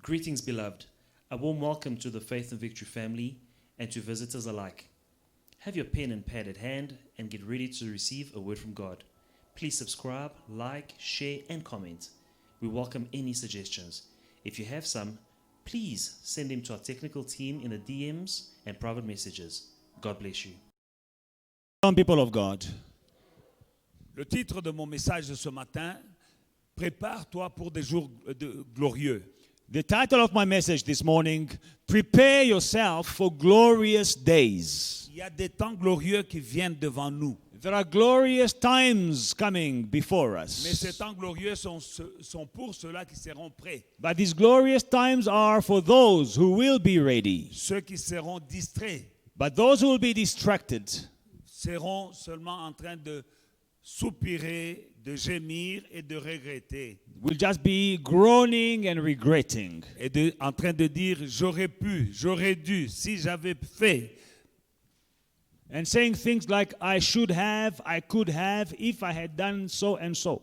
Greetings, beloved. A warm welcome to the Faith and Victory family and to visitors alike. Have your pen and pad at hand and get ready to receive a word from God. Please subscribe, like, share, and comment. We welcome any suggestions. If you have some, please send them to our technical team in the DMs and private messages. God bless you. Some people of God. Le titre de mon message de ce matin, prépare-toi pour des jours glorieux. The title of my message this morning, prepare yourself for glorious days. Il y a des temps glorieux qui viennent devant nous. There are glorious times coming before Mais us. ces temps glorieux sont pour ceux-là qui seront prêts. But these glorious times are for those who will be ready. Ceux qui seront distraits But those who will be distracted seront seulement en train de soupirer, de gémir et de regretter. will just be groaning and regretting. Et en train de dire, j'aurais pu, j'aurais dû, si j'avais fait. And saying things like, I should have, I could have, if I had done so and so.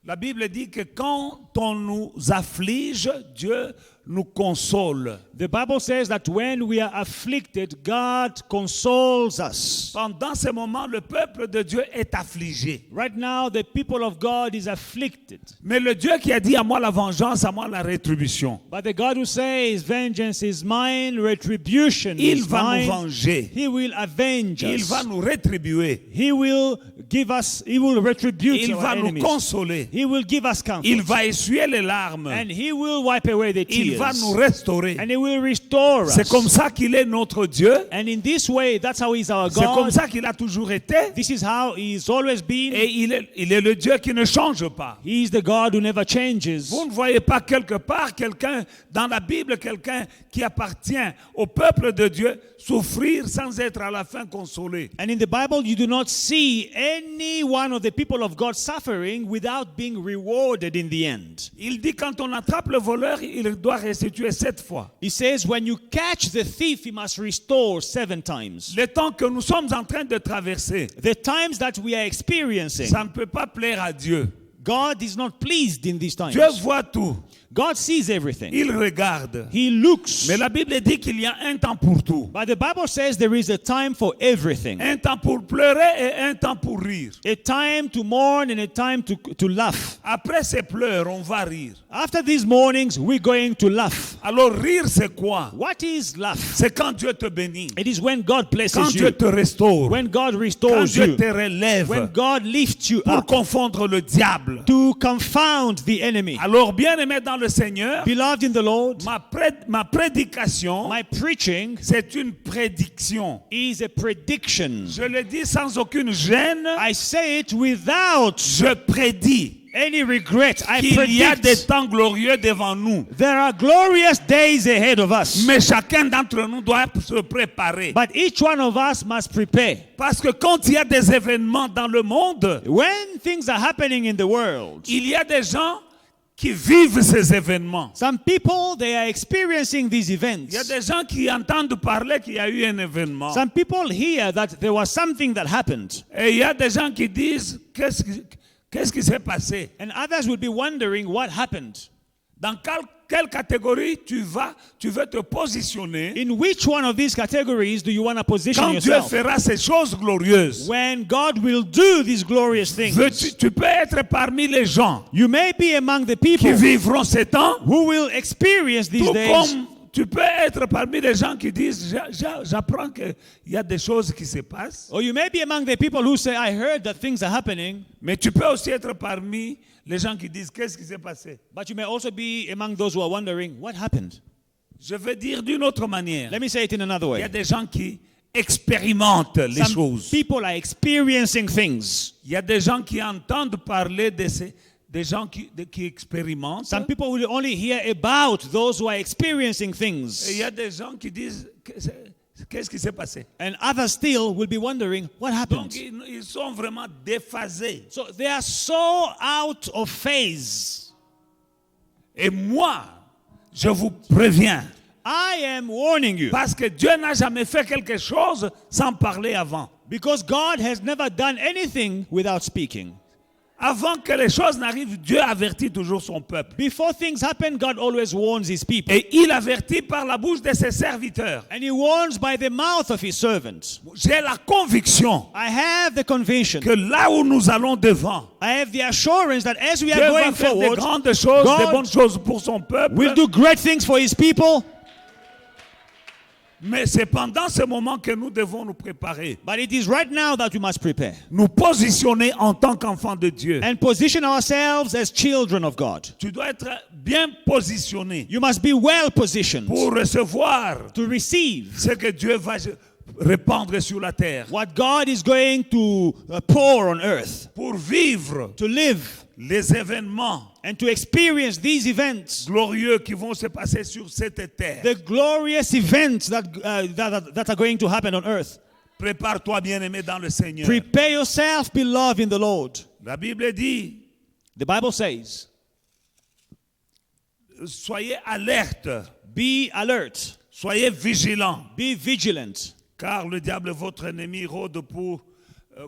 La Bible dit que quand on nous afflige, Dieu nous console. The Bible says that when we are afflicted, God consoles us. Pendant ce moment, le peuple de Dieu est affligé. Right now, the people of God is afflicted. Mais le Dieu qui a dit à moi la vengeance, à moi la rétribution, But the God who says, vengeance is mine, retribution il is va nous mine, venger. He will avenge Il us. va nous rétribuer. He will give us, He will retribute Il our va nous enemies. consoler. He will give us comfort. Il va essuyer les larmes. And He will wipe away the Il va nous tears. restaurer. And He will restore C'est comme us. ça qu'il est notre Dieu. And in this way, that's how He's our C'est comme God. ça qu'il a toujours été. This is how He's always been. Et il est le Dieu qui ne change pas. He's the God who never changes. Vous ne voyez pas quelque part quelqu'un, dans la Bible, quelqu'un qui appartient au peuple de Dieu souffrir sans être à la fin consolé. And in the Bible, you do not see any one of the people of God suffering without being rewarded in the end. Il dit quand on attrape le voleur, il doit restituer 7 fois. He says, when you catch the thief, he must restore 7 times. Le temps que nous sommes en train de traverser, The times that we are experiencing, ça ne peut pas plaire à Dieu. God is not pleased in these times. Dieu voit tout. God sees everything. Il regarde. He looks. Mais la Bible dit qu'il y a un temps pour tout. But the Bible says there is a time for everything. Un temps pour pleurer et un temps pour rire. A time to mourn and a time to laugh. Après ces pleurs, on va rire. After these mornings, we're going to laugh. Alors rire, c'est quoi? What is laugh? C'est quand Dieu te bénit. It is when God Quand blesses Dieu you. te restaure. When God Quand restores Dieu you. te relève. When God lifts you Pour up confondre le diable. to confound the enemy. Alors bien aimé dans le Seigneur, Beloved in the Lord, ma prédication, my preaching c'est une prédiction. is a prediction. Je le dis sans aucune gêne. I say it without Je prédis any regret. I qu'il y a des predict temps glorieux devant nous. there are glorious days ahead of us. Mais chacun d'entre nous doit se préparer. But each one of us must prepare. Parce que quand il y a des événements dans le monde, When things are happening in the world, il y a des gens qui vivent ces événements. some people, they are experiencing these Il y a events. des gens qui entendent parler qu'il y a eu un événement. Some people hear that there was something that happened. Et il y a des gens qui disent, qu'est-ce qui s'est passé? And others will be wondering what happened. Dans quelle catégorie tu veux te positionner In which one of these categories do you want to position quand Dieu yourself? fera ces choses glorieuses? When God will do these glorious things, Tu peux être parmi les gens you may be among the qui people vivront ces temps, who will experience these tout days. comme tu peux être parmi les gens qui disent, j'apprends qu'il y a des choses qui se passent. Or you may be among the people who say, I heard that things are happening. Mais tu peux aussi être parmi les gens qui disent, qu'est-ce qui s'est passé? But you may also be among those who are wondering, what happened? Je vais dire d'une autre manière. Let me say it in another Il y a way. des gens qui expérimentent les Some choses. people are experiencing things. Il y a des gens qui entendent parler des gens qui expérimentent. Some people will only hear about those who are experiencing Et il things. y a des gens qui disent, qu'est-ce qui s'est passé? And others still will be wondering, what Donc happened? ils sont vraiment déphasés. So they are so out of phase. Et moi, je vous préviens, I am warning you. parce que Dieu n'a jamais fait quelque chose sans parler avant. Because God has never done anything without speaking. Avant que les choses n'arrivent, Dieu avertit toujours son peuple. Before things happen, God always warns his people. Et il avertit par la bouche de ses serviteurs. And he warns by the mouth of his servants. J'ai la conviction I have the conviction, que là où nous allons devant, I have the assurance that as we Dieu are va going faire des forward, grandes choses, God des bonnes choses pour son peuple. will do great things for his people. Mais c'est pendant ce moment que nous devons nous préparer. But it is right now that we must prepare Nous positionner en tant qu'enfants de Dieu. and position ourselves as children of God. Tu dois être bien positionné You must be well positioned pour recevoir to receive ce que Dieu va répandre sur la terre. what God is going to pour on earth, Pour vivre to live les événements and to experience these events, glorieux qui vont se passer sur cette terre. the glorious events that are going to happen on earth. Prépare-toi, bien-aimé, dans le Seigneur. Prepare yourself, beloved in the Lord. La Bible dit, The Bible says, soyez alertes, be alert, soyez vigilants, be vigilant, car le diable, votre ennemi, rôde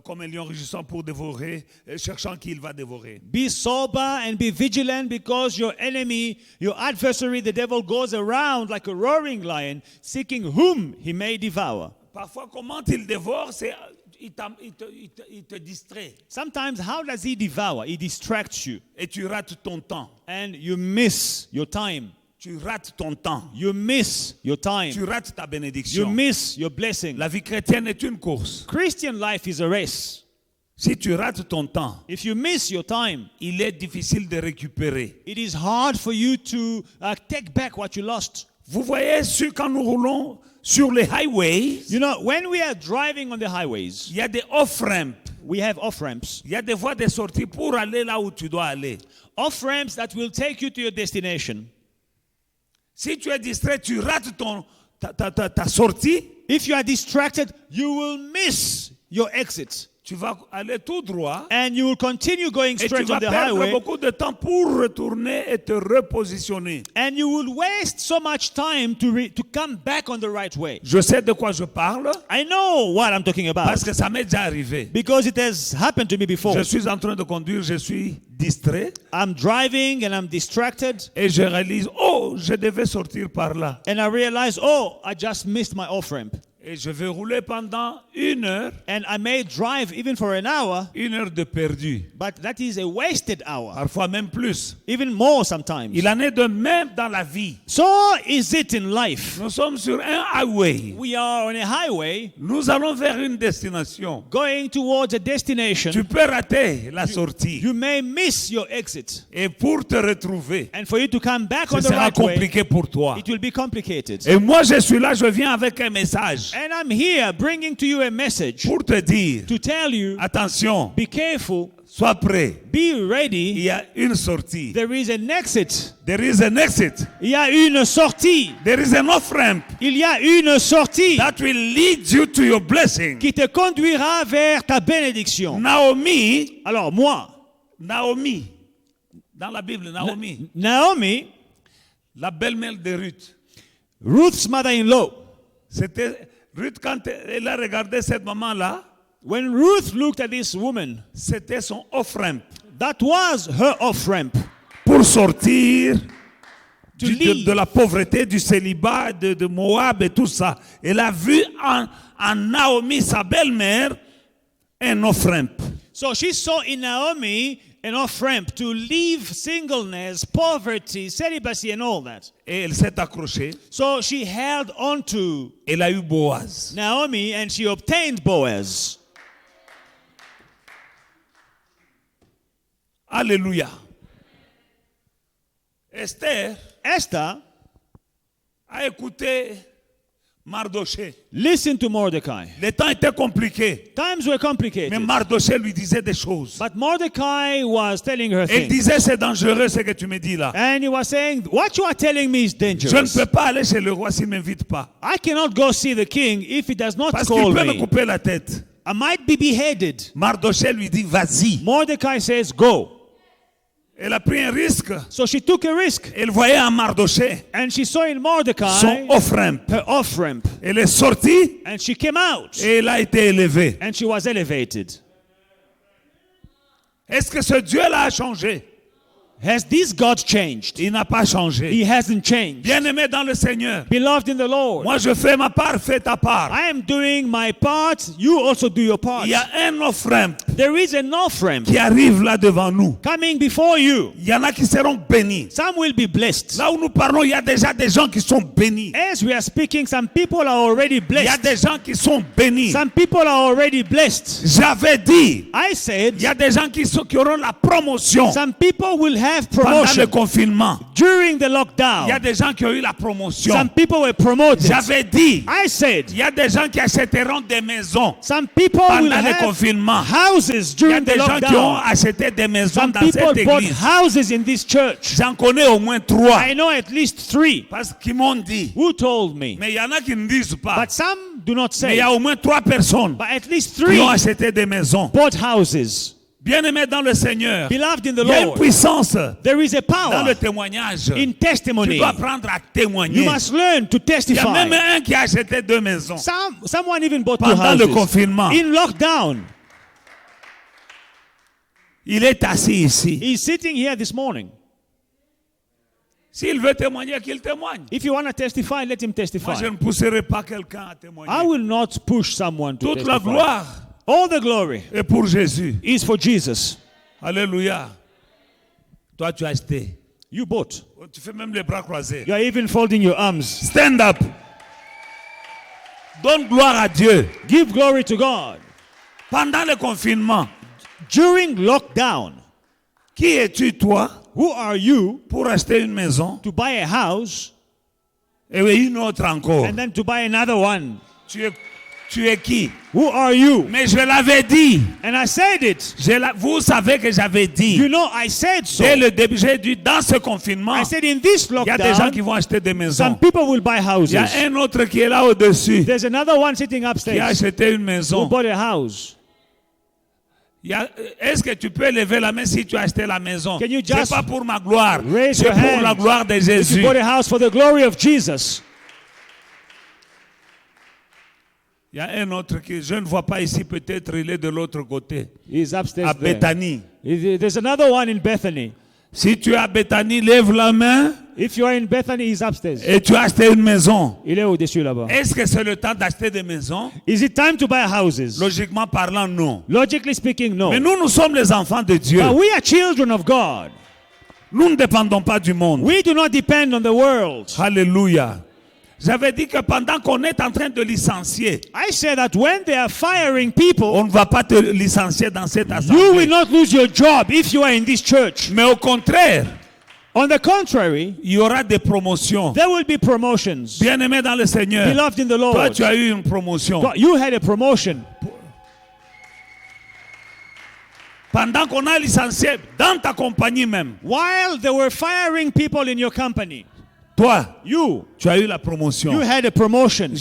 comme un lion rugissant pour dévorer, cherchant qui il va dévorer. be sober and be vigilant, because your enemy, your adversary, the devil, goes around like a roaring lion, seeking whom he may devour. Parfois, comment il dévore, c'est il te distrait Sometimes, how does he devour? He distracts you, et tu rates ton temps. and you miss your time. Tu rates ton temps. You miss your time. Tu rates ta You bénédiction. miss your blessing. La vie chrétienne est une course. Christian life is a race. Si tu rates ton temps, If you miss your time, il est difficile de récupérer. it is hard for you to take back what you lost. Vous voyez, quand nous roulons sur les highways, You know, when we are driving on the highways, il y a des off-ramps. we have off-ramps. Il y a des voies de sortie pour aller là où tu dois aller. Off-ramps that will take you to your destination. Si tu es distrait, tu rates ta sortie, If you are distracted, you will miss your exit. tu vas aller tout droit And you will continue going et tu straight vas on the perdre highway. beaucoup de temps pour retourner et te repositionner. And you will waste so much time to come back on the right way. Je sais de quoi je parle I know what I'm talking about, parce que ça m'est déjà arrivé. because it has happened to me before. Je suis en train de conduire, je suis distrait I'm driving and I'm distracted, et je réalise, oh, je devais sortir par là. and I realize, oh, I just missed my off-ramp. Et je vais rouler pendant 1 heure, And I may drive even for an hour, 1 heure de perdu. but that is a wasted hour, Parfois même plus. even more sometimes. Il en est de même dans la vie. So is it in life. Nous sommes sur un highway. We are on a highway Nous allons vers une destination. going towards a destination. Tu peux rater la sortie. You may miss your exit. Et pour te retrouver, And for you to come back ce on the sera right way, compliqué pour toi. it will be complicated. Et moi, je suis là, je viens avec un message And I'm here bringing to you a message pour te dire, to tell you, attention, be careful, sois prêt. be Il ready. y a une sortie. There is an exit. There is an exit. Il y a une sortie. There is an off-ramp Il y a une sortie that will lead you to your blessing. qui te conduira vers ta bénédiction. Naomi, Alors moi, dans la Bible, Naomi, Naomi, la belle-mère de Ruth, Ruth's mother-in-law, c'était Ruth, quand elle a regardé cette maman-là, when Ruth looked at this woman, c'était son off-ramp that was her off-ramp pour sortir to leave. de la pauvreté, du célibat, de Moab et tout ça. Elle a vu en Naomi, sa belle-mère, un off-ramp. So she saw in Naomi an off-ramp to leave singleness, poverty, celibacy, and all that. Et elle s'est accrochée. So she held on to Elle a eu Boaz. Naomi and she obtained Boaz. Alléluia. Esther Esther a écouté Mardoché. listened to Mordecai. Les temps étaient compliqués. Times were complicated, Mais Mardoché lui disait des choses. but Mordecai was telling her Et il things. disait, c'est dangereux ce que tu me dis là. And he was saying, what you are telling me is Je ne dangerous. peux pas aller chez le roi s'il ne m'invite pas. I cannot go see the king if he does not Parce qu'il call peut me me. couper la tête. I might be beheaded. Mardoché lui dit, vas-y. Mordecai says, go. Elle a pris un risque. So she took a risk. Elle voyait en Mardoché And she saw in son Mordecai off-ramp. her off-ramp. Elle est sortie And she came out. et elle a été élevée. And she was elevated. Est-ce que ce Dieu-là a changé? Has this God changed? Il n'a pas changé. He hasn't changed. Bien-aimé dans le Seigneur, Beloved in the Lord, moi je fais ma part, fais ta part. I am doing my part. You also do your part. Il y a un offrande There is an offering qui arrive là devant nous. coming before you. Il y en a qui seront bénis. Some will be blessed. Là où nous parlons, il y a déjà des gens qui sont bénis. As we are speaking, some people are already Il y a blessed. des gens qui sont bénis. Some people are already blessed. J'avais dit, I said il y a des gens qui auront la promotion some people will have pendant le promotion confinement. during the Il y a lockdown. des gens qui ont eu la promotion. Some people were promoted. J'avais dit, I said il y a des gens qui achèteront des maisons some people will pendant le have confinement. houses Il y a during des the gens qui ont lockdown. acheté des maisons Some dans people cette bought église. houses in this church. J'en connais au moins 3. I know at least 3 Parce qu'ils m'ont dit. who told me. Mais il y en a qui ne disent pas. But some do not Mais il y say. a au moins 3 personnes But at least qui ont 3 acheté des maisons. bought houses. Bien-aimés dans le Seigneur, Beloved in the il y a une Lord, puissance there is a dans power le témoignage. in Tu testimony. dois apprendre à You témoigner. must learn to Il y a testify. même un qui a acheté 2 maisons Someone even bought 2 pendant le houses confinement. in lockdown. Il est assis ici. He's sitting here this morning. S'il veut témoigner, qu'il témoigne. If you want to testify, let him Moi, testify. je ne pousserai pas quelqu'un à témoigner. I will not push someone to Toute la testify. gloire All the glory est pour Jésus. is for Jesus. Alléluia. Toi, tu as acheté. You bought. Tu fais même les bras croisés. You are even folding your arms. Stand up. Donne gloire à Dieu. Give glory to God. Pendant le confinement, During lockdown, qui es-tu toi who are you pour acheter une maison to buy a house et une autre encore? and then to buy another one? Tu es qui? Who are you? Mais je l'avais dit. And I said it. Vous savez que j'avais dit. You know, I said so. Dès le début, j'ai dit dans ce confinement, I said in this il y a des gens qui lockdown, vont acheter des some maisons. people will buy Il y a houses. un autre qui est là au-dessus There's another one sitting qui a upstairs acheté une who maison. bought a house. Est-ce que tu peux lever la main si tu as acheté la maison? Can you C'est just pas pour ma gloire, raise c'est your pour la hand gloire de if Jésus. you bought a house for the glory of Jesus? Il y a un autre qui, je ne vois pas ici, peut-être il est de l'autre côté, He's upstairs à there. Bethanie. There's another one in Bethany. Si tu es à Bethanie, lève la main If you are in Bethany, he's upstairs. et tu as acheté une maison. Il est au-dessus là-bas. Est-ce que c'est le temps d'acheter des maisons? Is it time to buy houses? Logiquement parlant, non. Logically speaking, no. Mais nous sommes les enfants de Dieu. But we are children of God. Nous ne dépendons pas du monde. We do not depend on the world. Alléluia. J'avais dit que pendant qu'on est en train de licencier, I say that when they are firing people, on ne va pas te licencier dans cette you assemblée. will not lose your job if you are in this church. Mais au contraire, On the contrary, il y aura des promotions. there will be promotions. Bien-aimé dans le Seigneur, Beloved in the toi Lord, tu as eu une promotion. you had a promotion. Pendant qu'on a licencié dans ta compagnie même, While they were firing people in your company, toi, you tu as eu la promotion. had a promotion.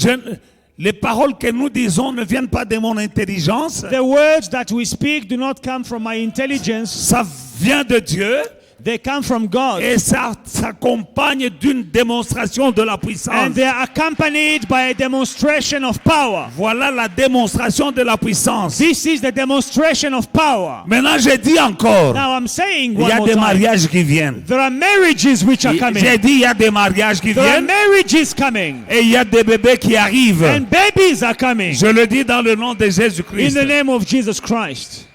Les paroles que nous disons ne viennent pas de mon intelligence. The words that we speak do not come from my intelligence. Ça vient de Dieu. They come from God. Et ça s'accompagne d'une démonstration de la puissance. And they are accompanied by a demonstration of power. Voilà la démonstration de la puissance. This is the demonstration of power. Maintenant, je dis encore, Now I'm saying il y one a more des time. mariages qui viennent. There are marriages which are coming. J'ai dit, il y a des mariages qui There are viennent. marriages coming. Et il y a des bébés qui arrivent. And babies are coming. Je le dis dans le nom de In Jésus-Christ. the name of Jesus Christ.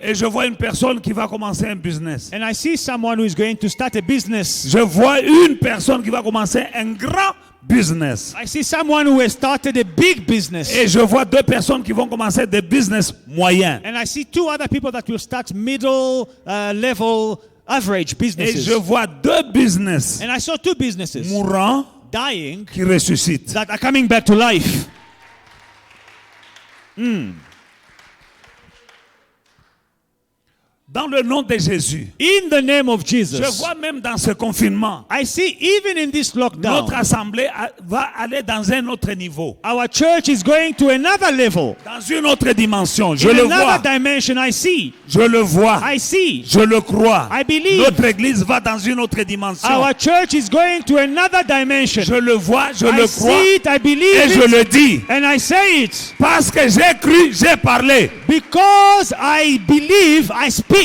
Et je vois une personne qui va commencer un business. And I see someone who is going to start a business. Je vois une personne qui va commencer un grand business. I see someone who has started a big business. Et je vois 2 personnes qui vont commencer des business moyens. And I see 2 other people that will start middle level average Et businesses. je vois 2 business And I saw 2 businesses mourants dying qui ressuscitent. that are coming back to life. Dans le nom de Jésus. In the name of Je Jesus. vois même dans ce confinement, I see even in this lockdown, notre assemblée va aller dans un autre niveau, our church is going to another level. dans une autre dimension. Je In le vois, another dimension, I see. je le vois, I see. je le crois. I believe. Notre église va dans une autre dimension. Our church is going to another dimension. Je le vois, je I le see crois it, I believe et je it, le dis. and I say it. Parce que j'ai cru, j'ai parlé. Because I believe, I speak.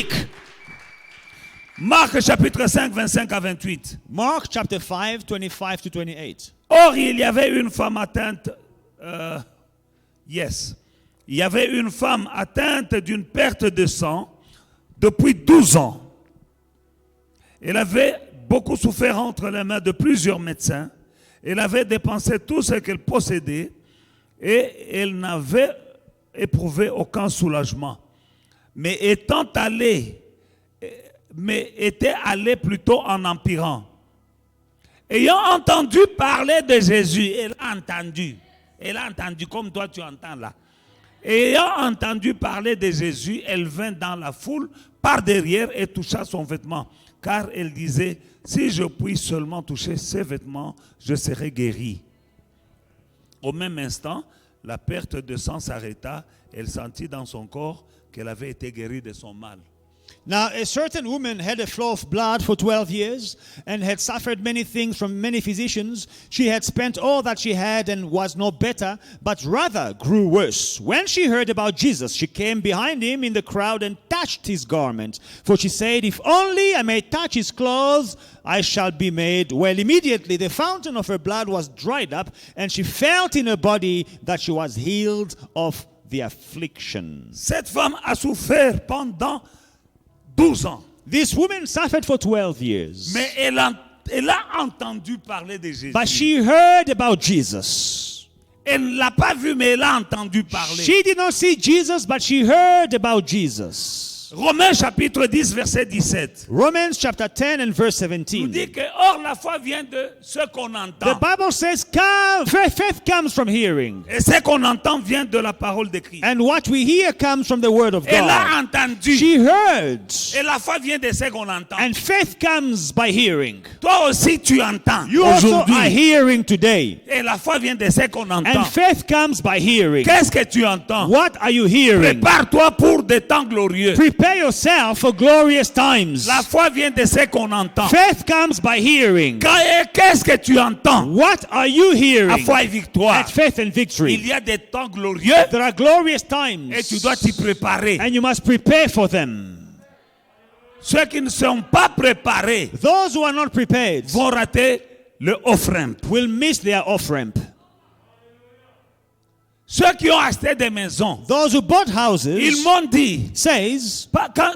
Marc chapitre 5, 25 à 28. Mark chapter 5, 25 to 28. Or, il y avait une femme atteinte. Il y avait une femme atteinte d'une perte de sang depuis 12 ans. Elle avait beaucoup souffert entre les mains de plusieurs médecins. Elle avait dépensé tout ce qu'elle possédait et elle n'avait éprouvé aucun soulagement. Mais était allée plutôt en empirant. Ayant entendu parler de Jésus, elle a entendu comme toi tu entends là. Ayant entendu parler de Jésus, elle vint dans la foule par derrière et toucha son vêtement. Car elle disait, si je puis seulement toucher ses vêtements, je serai guérie. Au même instant, la perte de sang s'arrêta. Elle sentit dans son corps qu'elle avait été guérie de son mal. Now, a certain woman had a flow of blood for 12 years and had suffered many things from many physicians. She had spent all that she had and was no better, but rather grew worse. When she heard about Jesus, she came behind him in the crowd and touched his garment. For she said, if only I may touch his clothes, I shall be made well. Immediately the fountain of her blood was dried up, and she felt in her body that she was healed of the affliction. Cette femme a souffert pendant 12 ans. This woman suffered for 12 years. Mais elle a entendu parler de Jésus. But she heard about Jesus. Elle ne l'a pas vu, mais elle a entendu parler. She did not see Jesus, but she heard about Jesus. Romains chapitre 10, verset 17. Romans chapter 10 and verse Nous 17. dit que, or, la foi vient de ce qu'on The entend. Bible says faith comes from hearing. Et ce qu'on entend vient de la parole de Christ. And what we hear comes from the word of Elle a God. entendu. She heard. Et la foi vient de ce qu'on entend. And faith comes by hearing. Toi aussi, tu entends You also are aujourd'hui. hearing today. Et la foi vient de ce qu'on entend. And faith comes by hearing. Qu'est-ce que tu entends? What are you hearing? Prépare-toi pour des temps glorieux. Prepare yourself for glorious times. La foi vient de ce qu'on entend. Faith comes by hearing. Qu'est-ce que tu entends? What are you La hearing? foi et victoire. At faith and Il victory. y a des temps glorieux There are glorious times. et tu dois t'y préparer. And you must prepare for them. Ceux qui ne sont pas préparés Those who are not prepared vont rater le off-ramp. will miss their off-ramp. Ceux qui ont acheté des maisons, Those who bought ils houses m'ont dit, says, quand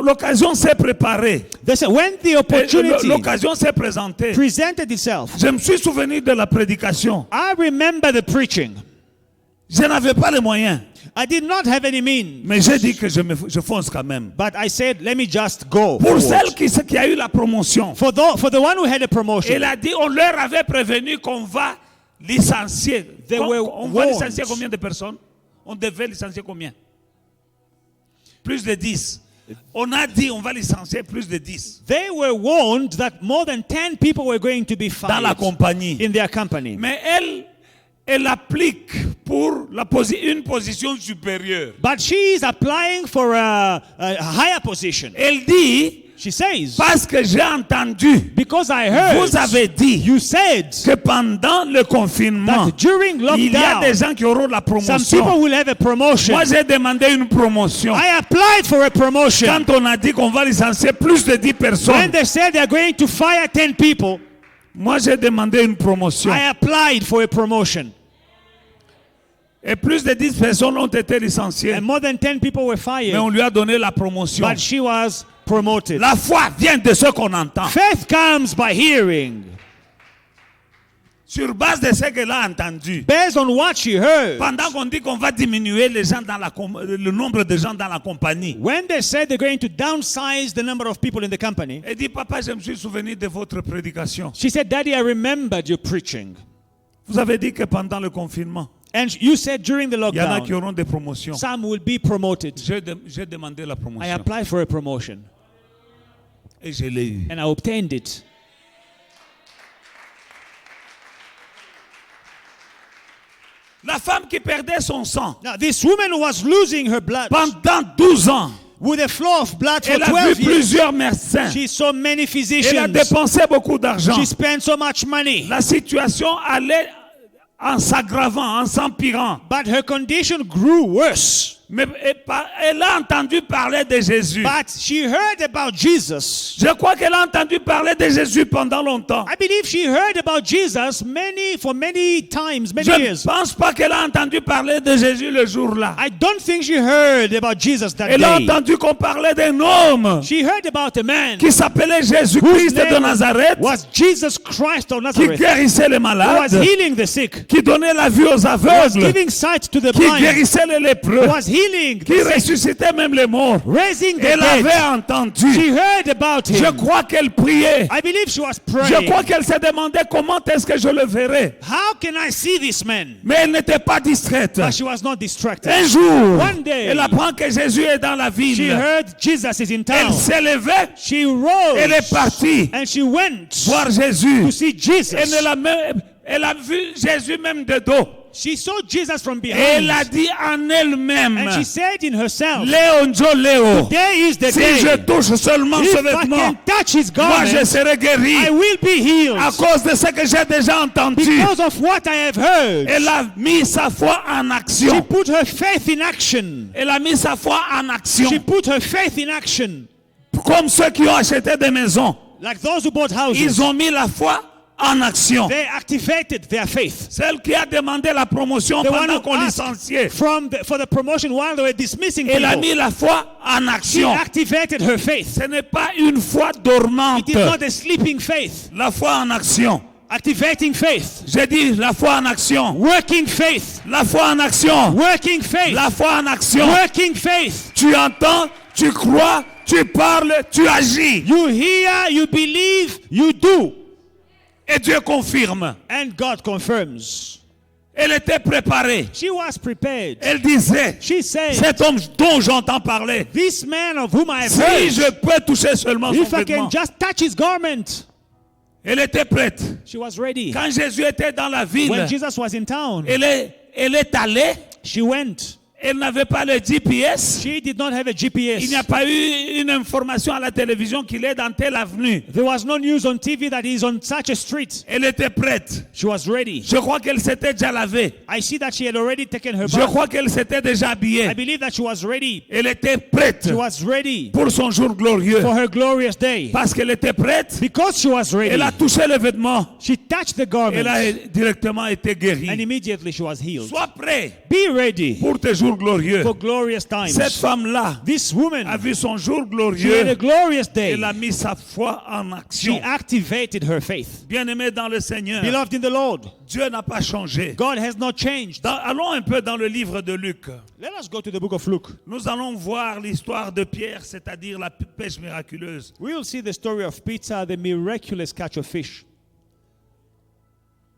l'occasion s'est préparée, they say, when the et opportunity l'occasion s'est présentée, presented itself, je me suis souvenu de la prédication. I remember the preaching. Je n'avais pas les moyens, I did not have any means, mais j'ai dit que je fonce quand même. but I said, let me just go. Pour forward. celle qui a eu la promotion, For the one who had a promotion, elle a dit, on leur avait prévenu qu'on va licencier. They were On va warned. licencier combien de personnes? On devait licencier combien? Plus de 10. On a dit on va licencier plus de 10 they were warned that more than 10 people were going to be dans la fired compagnie. in their company. Mais elle applique pour une position supérieure. But she is applying for a higher position. Elle dit, She says, parce que j'ai entendu, because I heard vous avez dit you said que pendant le confinement, that during il y a des lockdown, gens qui auront la some people promotion. will have a promotion. Moi, j'ai demandé une promotion. I applied for a promotion. Quand on a dit qu'on va licencier plus de 10 When personnes, they said they're going to fire 10 people, moi, j'ai demandé une promotion. I applied for a promotion. Et plus de 10 personnes ont été licenciées. And more than 10 people were Mais on fired. lui a donné la promotion. But she was promoted. La foi vient de ce qu'on entend. Faith comes by hearing. Sur base de ce qu'elle a entendu. Based on what she heard. Pendant qu'on dit qu'on va diminuer les gens le nombre de gens dans la compagnie. When they said they're going to downsize the number of people in the company, Elle dit, papa, je me suis souvenu de votre prédication. she said, Daddy, I remembered your preaching. Vous avez dit que pendant le confinement, And you said during the Il y en a qui lockdown, auront des promotions. some will be promoted. J'ai demandé la I promotion applied for a promotion et je l'ai eu. and I obtained it. La femme qui perdait son sang Now, this woman who was losing her blood pendant 12 ans, with a flow of blood for elle a vu 12 years, plusieurs médecins. she saw many Elle a physicians. dépensé beaucoup d'argent. She spent so much money. La situation allait en s'aggravant, en s'empirant. But her condition grew worse. Mais elle a entendu parler de Jésus. But she heard about Jesus. Je crois qu'elle a entendu parler de Jésus pendant longtemps. I believe she heard about Jesus for many times, many Je ne years. pense pas qu'elle a entendu parler de Jésus le jour-là. I don't think she heard about Jesus that Elle a day. entendu qu'on parlait d'un homme She heard about a man qui s'appelait whose Jésus-Christ de name Nazareth, was Jesus Christ of qui Nazareth, guérissait les who was malades, healing the sick, qui donnait la vue aux was aveugles, giving sight to the qui blind, guérissait les lépreux, was healing qui the sick, ressuscitait même les morts. raising the Elle avait dead. entendu. She heard about Je him. crois qu'elle priait. I believe she was Je praying. crois qu'elle se demandait comment est-ce que je le verrai. How can I see this man? Mais elle n'était pas distraite. But she was not distracted. Un jour, One day, elle apprend que Jésus est dans la she ville. heard Jesus is in Elle town. s'est levée. She rose Elle est partie and she went voir to Jésus. see Jesus. Elle a vu Jésus même de dos. She saw Jesus from Et elle a behind. dit en elle-même, And she said in herself, Léon Joe Léo, "Today is the si day. je touche seulement If ce I vêtement, can touch his moi je garment, serai guéri I will be healed." à cause de ce que j'ai déjà entendu. Because of what I have heard. Elle a mis sa foi en She action. put her faith in action. Elle a mis sa foi en action. She put her faith in action. Comme ceux qui ont acheté des maisons. Like those who bought houses. Ils ont mis la foi en action. They activated their faith. Celle qui a demandé la promotion The one pendant who qu'on asked licenciait. for the promotion while they were dismissing Elle a people. mis la foi en She action. activated her faith. Ce n'est pas une foi It dormante. is not a sleeping faith. La foi en action. Activating faith. J'ai dit la foi en action. Working faith. La foi en action. Working faith. La foi en action. Working faith. Tu entends, tu crois, tu parles, tu agis. You hear, you believe, you do. Et Dieu confirme. And God confirms. Elle était préparée. She was prepared. Elle disait, She said, cet homme dont j'entends parler, "This man of whom I have si heard, je peux toucher seulement son if I vêtement. can just touch his garment." Elle était prête. She was ready. Quand Jésus était dans la ville, When Jesus was in town, elle est allée. she went. Elle n'avait pas le GPS. She did not have a Il GPS. n'y a pas eu une information à la télévision qu'il est dans telle avenue. There was no news on TV that he's on such a street. Elle était prête. She was ready. Je crois qu'elle s'était déjà lavée. I see that she had already taken her Je bath. crois qu'elle s'était déjà I habillée. believe that she was ready. Elle était prête She was ready pour son jour glorieux. for her glorious day. Parce qu'elle était prête, Because she was ready, elle a touché les vêtements. she touched the Elle a garment directement été and guérie. immediately she was healed. Sois prêt Be ready pour tes jours glorieux. for glorious Cette times. femme-là This a woman, vu son jour she had a glorieux. glorious day. Elle a mis sa foi en She action. activated her faith. Bien-aimé dans le Seigneur, Beloved in the Lord, Dieu n'a pas changé. God has not changed. Allons un peu dans le livre de Luc. Let us go to the book of Luke. Nous allons voir l'histoire de Pierre, c'est-à-dire la pêche miraculeuse. We will see the story of Peter, the miraculous catch of fish.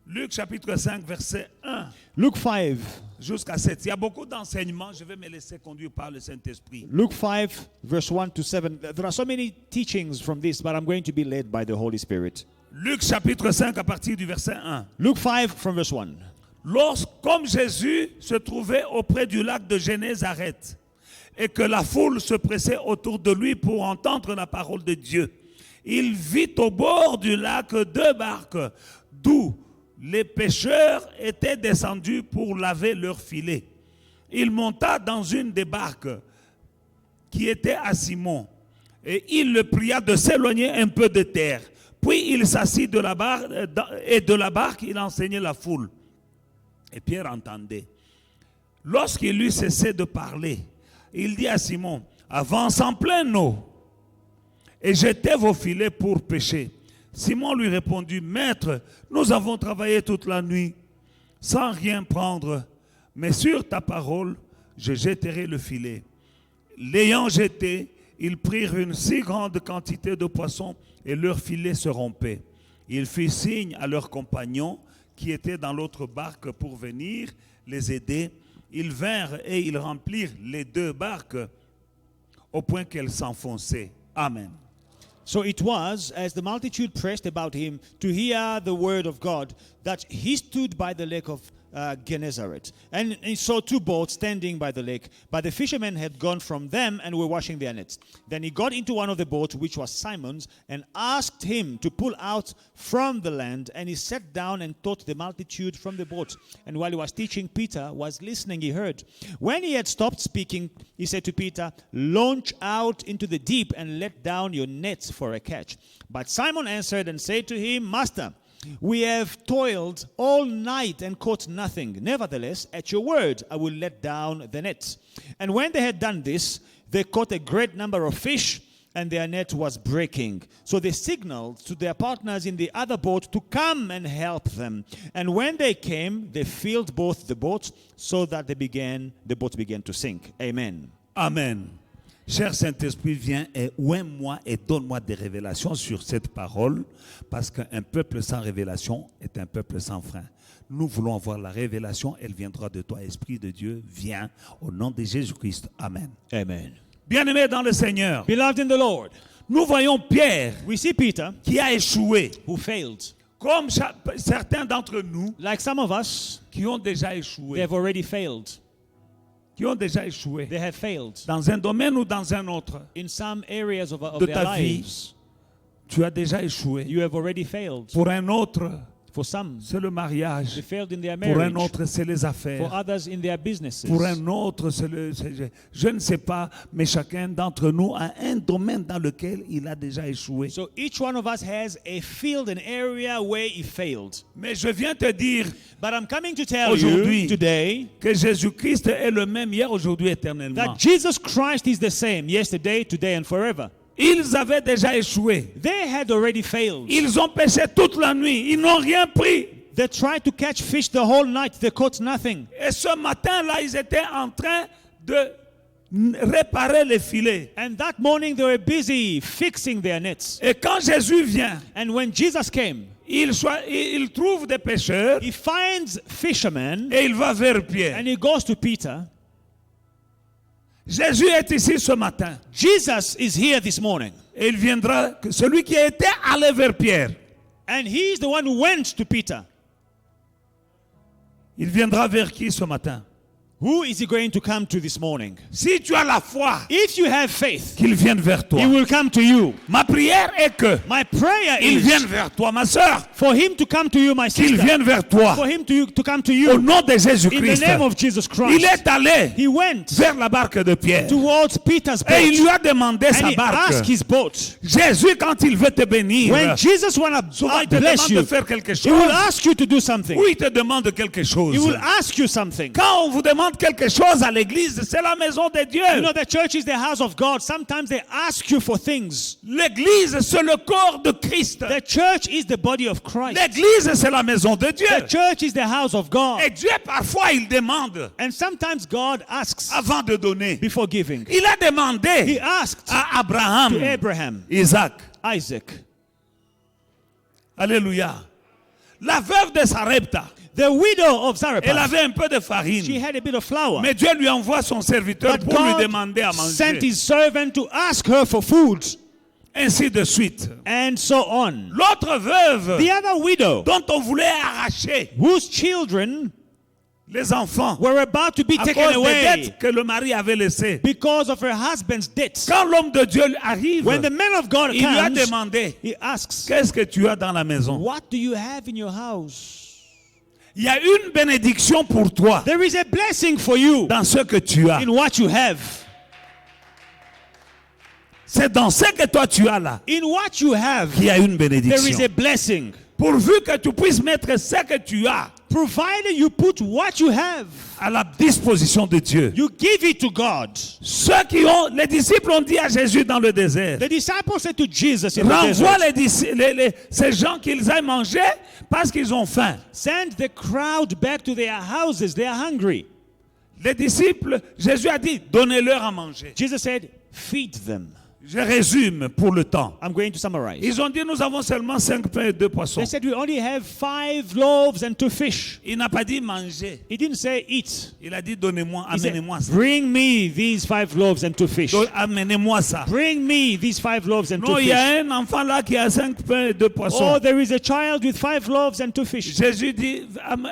Luc chapitre 5, verset 1 Luke 5. jusqu'à 7. Il y a beaucoup d'enseignements. Je vais me laisser conduire par le Saint-Esprit. Luke 5, verse 1 to 7. There are so many teachings from this, but I'm going to be led by the Holy Spirit. Luc chapitre 5 à partir du verset 1. Luke 5 from verse 1. Comme Jésus se trouvait auprès du lac de Génézareth et que la foule se pressait autour de lui pour entendre la parole de Dieu, il vit au bord du lac 2 barques d'où les pêcheurs étaient descendus pour laver leurs filets. Il monta dans une des barques qui était à Simon et il le pria de s'éloigner un peu de terre. Puis il s'assit de la barque et de la barque il enseignait la foule. Et Pierre entendait. Lorsqu'il eut cessé de parler, il dit à Simon, avance en pleine eau et jetez vos filets pour pêcher. Simon lui répondit, Maître, nous avons travaillé toute la nuit sans rien prendre, mais sur ta parole, je jetterai le filet. L'ayant jeté, ils prirent une si grande quantité de poissons et leur filet se rompait. Il fit signe à leurs compagnons qui étaient dans l'autre barque pour venir les aider. Ils vinrent et ils remplirent les 2 barques au point qu'elles s'enfonçaient. Amen. So it was, as the multitude pressed about him to hear the word of God, that he stood by the lake of Gennesaret. And he saw 2 boats standing by the lake, but the fishermen had gone from them and were washing their nets. Then he got into one of the boats, which was Simon's, and asked him to pull out from the land. And he sat down and taught the multitude from the boat. And while he was teaching, Peter was listening, he heard. When he had stopped speaking, he said to Peter, "Launch out into the deep and let down your nets for a catch." But Simon answered and said to him, "Master, we have toiled all night and caught nothing. Nevertheless, at your word, I will let down the nets." And when they had done this, they caught a great number of fish, and their net was breaking. So they signaled to their partners in the other boat to come and help them. And when they came, they filled both the boats, so that the boat began to sink. Amen. Amen. Cher Saint-Esprit, viens et oins-moi et donne-moi des révélations sur cette parole, parce qu'un peuple sans révélation est un peuple sans frein. Nous voulons avoir la révélation, elle viendra de toi, Esprit de Dieu, viens au nom de Jésus-Christ. Amen. Amen. Bien-aimés dans le Seigneur, Beloved in the Lord, nous voyons Pierre we see Peter, qui a échoué, who failed. comme certains d'entre nous Like some of us, qui ont déjà they échoué, have already failed. qui ont déjà échoué They have failed dans un domaine ou dans un autre in some areas of de their ta vie. lives. Tu as déjà échoué. You have already failed. Pour un autre, For some, c'est le mariage. they failed in their Pour un marriage. autre, c'est les For affaires. others, in their businesses. Pour un autre, je ne sais pas, mais chacun d'entre nous a un domaine dans lequel il a déjà échoué. So each one of us has a field, an area where he failed. Mais je viens te dire But I'm coming to tell Aujourd'hui, you today que Jésus-Christ est le même hier, aujourd'hui, éternellement. that Jesus Christ is the same yesterday, today, and forever. Ils avaient déjà échoué. They had already failed. Ils ont pêché toute la nuit. Ils n'ont rien pris. They tried to catch fish the whole night. They caught nothing. Et ce matin-là, ils étaient en train de réparer les filets. And that morning they were busy fixing their nets. Et quand Jésus vient, And when Jesus came, il trouve des pêcheurs he finds fishermen et il va vers Pierre. and he goes to Peter. Jésus est ici ce matin. Jesus is here this morning. Et il viendra, celui qui était allé vers Pierre, And he's the one who went to Peter. il viendra vers qui ce matin? Who is he going to come to this morning? Si tu as la foi, If you have faith, qu'il vienne vers toi. he will come to you. Ma prière est que My prayer il is vienne vers toi, ma sœur. for him to come to you, my Qu'il sister. vienne vers toi. For him to come to Au you. nom de In the Jésus-Christ. name of Jesus Il Christ. est allé He went vers la barque de Pierre. towards Peter's Et il lui boat. a demandé And sa he barque. asked his boat. Jésus, quand il veut te bénir, When Jesus want souvent to il te bless demande you, de faire quelque he will chose. ask you to do something. Ou il te demande quelque chose. He will ask you something. Quand on vous demande quelque chose à l'église, c'est la maison de Dieu. You know, the church is the house of God. Sometimes they ask you for things. L'église, c'est le corps de Christ. The church is the body of Christ. L'église, c'est la maison de Dieu. The church is the house of God. Et Dieu, parfois, il demande And sometimes God asks avant de donner. before giving. Il a He demandé asked à Abraham, to Abraham, Isaac. Isaac. Alléluia. La veuve de Sarepta, The widow of elle Zarephath, avait un peu de she farine. had a bit of flour. Mais Dieu lui envoie son serviteur But pour lui God demander à sent manger. his servant to ask her for food. Ainsi de suite. And so on. L'autre veuve The other widow, dont on voulait arracher whose children les enfants were about to be à taken cause des away dettes que le mari avait laissées. because of her husband's debts. Quand l'homme de Dieu arrive, When the man of God il lui a comes, demandé, he asks, qu'est-ce que tu as dans la maison? what do you have in your house? Il y a une bénédiction pour toi There is a blessing for you dans ce que tu as. in what you have. C'est dans ce que toi tu as là In what you have, qu'il y a une there is bénédiction. a blessing. Pourvu que tu puisses mettre ce que tu as Provided you put what you have, à la disposition de Dieu. you give it to God. Les disciples ont dit à Jésus dans le désert, The disciples said to Jesus in the renvoie desert, ces gens qu'ils aillent manger parce qu'ils ont faim. send the crowd back to their houses. They are hungry. Les disciples, Jésus a dit, donnez-leur à manger. Jesus said, feed them. Je résume pour le temps. I'm going to summarize. Ils ont dit nous avons seulement 5 pains et 2 poissons. They said we only have 5 loaves and 2 fish. Il n'a pas dit manger. He didn't say eat. Il a dit donnez-moi, He said, amenez-moi ça. bring me these 5 loaves and 2 fish. Amenez-moi ça. Bring me these 5 loaves and 2 Non, il y a fish. un enfant là qui a 5 pains et 2 Oh, poissons. there is a child with 5 loaves and 2 fish. Jésus dit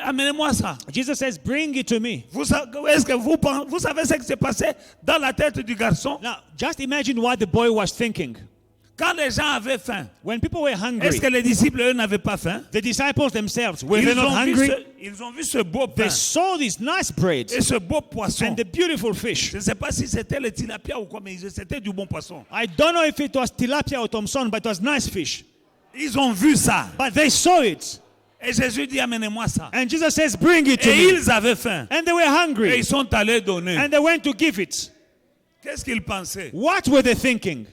amenez-moi ça. Jesus says, bring it to me. Est-ce que vous savez ce qui s'est passé dans la tête du garçon? Now, just imagine what the boy was thinking. Quand les gens avaient faim, When people were est-ce hungry, que les disciples, eux, n'avaient pas faim? the disciples themselves, were they not hungry? Ils ont vu ce beau pain They saw this nice bread et ce beau poisson. and the beautiful fish. Je ne sais pas si c'était le tilapia ou quoi, mais c'était du bon poisson. I don't know if it was tilapia or Thompson, but it was nice fish. Ils ont vu ça. But they saw it. Et Jésus dit, amenez-moi ça. And Jesus says, bring it to Et me. ils avaient faim. And they were Et hungry. ils sont allés donner. And they went to give it. Qu'est-ce qu'ils pensaient? What were they thinking?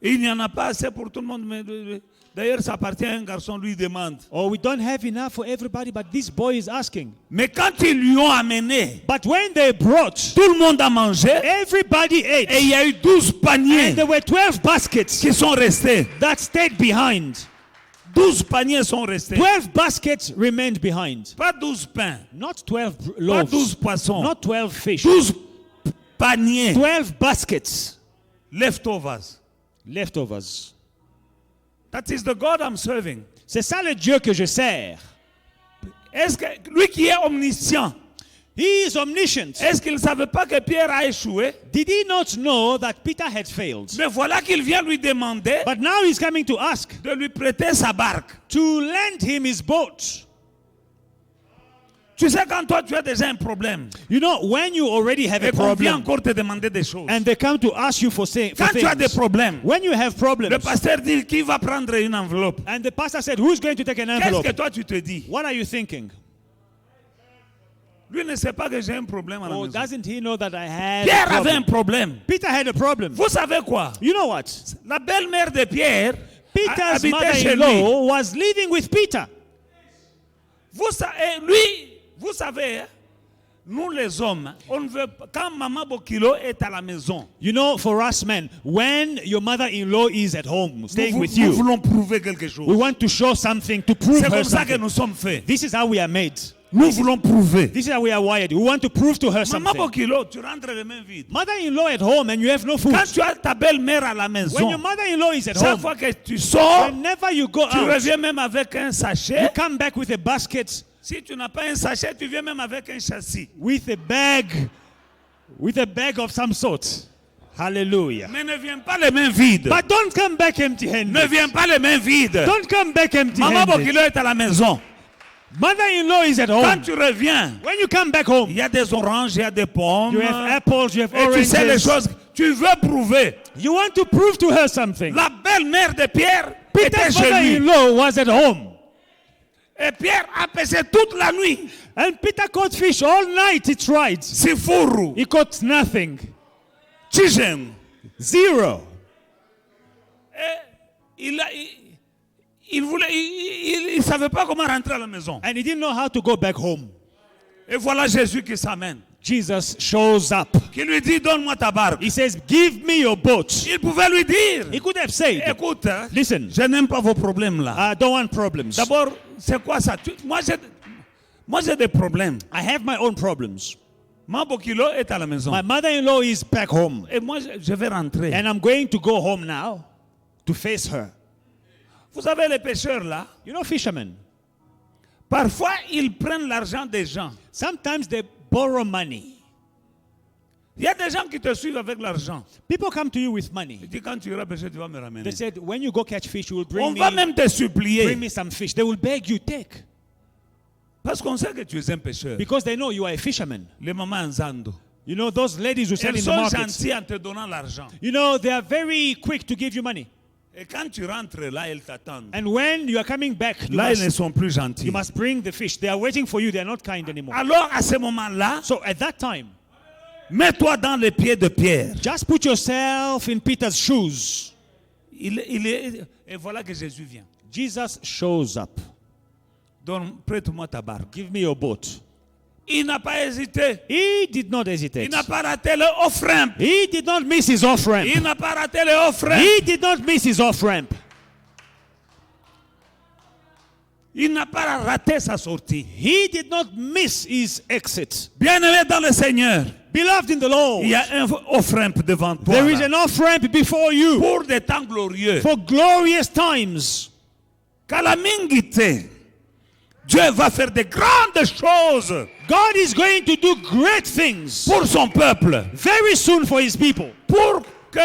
Il n'y en a pas assez pour tout le monde. Mais d'ailleurs, ça appartient à un garçon, lui demande. Oh, we don't have enough for everybody, but this boy is asking. Mais quand ils lui ont amené, But when they brought, tout le monde a mangé. everybody Et il ate. y a eu 12 paniers And there were 12 baskets qui sont restés. that stayed behind. 12 paniers sont restés. 12 baskets remained behind. Pas 12 pains. Not 12 Pas 12 loaves. poissons. Not 12 fish. 12 paniers. 12 baskets. Leftovers. Leftovers. That is the God I'm serving. C'est ça le Dieu que je sers. Est-ce que lui qui est omniscient, He is omniscient. est-ce qu'il ne savait pas que Pierre a échoué? Did he not know that Peter had failed? Mais voilà qu'il vient lui demander But now he's coming to ask de lui prêter sa barque. to lend him his boat. Tu sais, quand toi tu as déjà un problème You know, when you already have et a qu'on vient problem encore te demander des choses, and they come to ask you for quand tu as des things, problèmes, when you have le problems, pasteur dit qui va prendre une enveloppe. and the pastor said, who's going to take an Qu'est-ce envelope? que toi tu te dis? What are you thinking? Lui ne sait pas que j'ai un problème à la Or maison. doesn't he know that I had Pierre a avait un problem? problème. Peter had a problem. Vous savez quoi? You know what? La belle-mère de Pierre Peter's habitait chez lui. mother-in-law was living with Peter. Vous savez, lui, vous savez, hein, nous les hommes, on ne veut pas, quand maman Bokilo est à la maison, You know, for us men, when your mother-in-law is at home, staying nous, with nous you, voulons prouver quelque we chose. want to show something, to prove C'est her comme ça que something. nous sommes faits. This is how we are made. Nous voulons prouver. This is how we are wired. We want to prove to her Maman something. Bokilo, tu rentres les mains vides. Mother-in-law at home and you have no food. Quand tu as ta belle-mère à la When maison, your mother-in-law is at chaque home, fois que tu sors, whenever you go tu out, reviens même avec un you sachet. come back with a basket, Si tu n'as pas un sachet, tu viens même avec un châssis. with a bag of some sort. Hallelujah. Mais ne viens pas les mains vides. But don't come back Ne empty-handed. viens pas les mains vides. Don't come back Maman empty-handed. Bokilo est à la maison. Mother-in-law is at Quand home. tu reviens, When you come back home, il y a des oranges, il y a des pommes. you have apples, you have Et tu sais les oranges. choses. Tu veux prouver. You want to prove to her something. La belle-mère de Pierre était Peter's chez lui. mother-in-law was at home. Et Pierre a pêché toute la nuit. And Peter caught fish all night, he tried. Sifuru. He caught nothing. Tigem. Zero. Il savait pas comment rentrer à la maison. And he didn't know how to go back home. Et voilà Jésus qui s'amène. Jesus shows up. Qui lui dit, donne-moi ta barque. He says, give me your boat. Il pouvait lui dire, He could have said, écoute, hein, listen, je n'aime pas vos problèmes là. I don't want problems. D'abord, c'est quoi ça? Moi, j'ai des problèmes. I have my own problems. Mabokilo est à la maison. My mother-in-law is back home. Et moi, je vais rentrer. And I'm going to go home now to face her. Vous savez, les pêcheurs là, You know, fishermen, parfois, ils prennent l'argent des gens. sometimes they borrow money. Il y a des gens qui te suivent avec l'argent. People come to you with money. Ils disent, quand tu iras pêcher, tu vas me ramener. They said, when you go catch fish, you will On bring va me, même te supplier. bring me some fish. They will beg you, take. Parce qu'on sait que tu es un pêcheur. Because they know you are a fisherman. Les mamans en Zando. You know, those ladies who sell Elles in the sont market. gentilles en te donnant l'argent. You know, they are very quick to give you money. Et quand tu rentres là, elles t'attendent. And when you are coming back, Là, elles ne sont plus gentilles. you must bring the fish. They are waiting for you. They are not kind anymore. Alors, à ce moment-là, So at that time, mets-toi dans les pieds de Pierre. just put yourself in Peter's shoes. Et voilà que Jésus vient. Jesus shows up. Donc, prête-moi ta barque. Give me your boat. Il n'a pas hésité. He did not Il hesitate. n'a pas raté le off-ramp. He did not miss his off-ramp. Il n'a pas raté le off-ramp. He did not miss his off-ramp. Il n'a pas raté sa sortie. He did not miss his exit. Bien-aimé dans le Seigneur, Beloved in the Lord, il y a un off-ramp devant toi. there is là. an off-ramp before you Pour des temps glorieux. for glorious times. Calamingité. Dieu va faire de grandes choses God is going to do great things pour son peuple. very soon for his people. Pour que,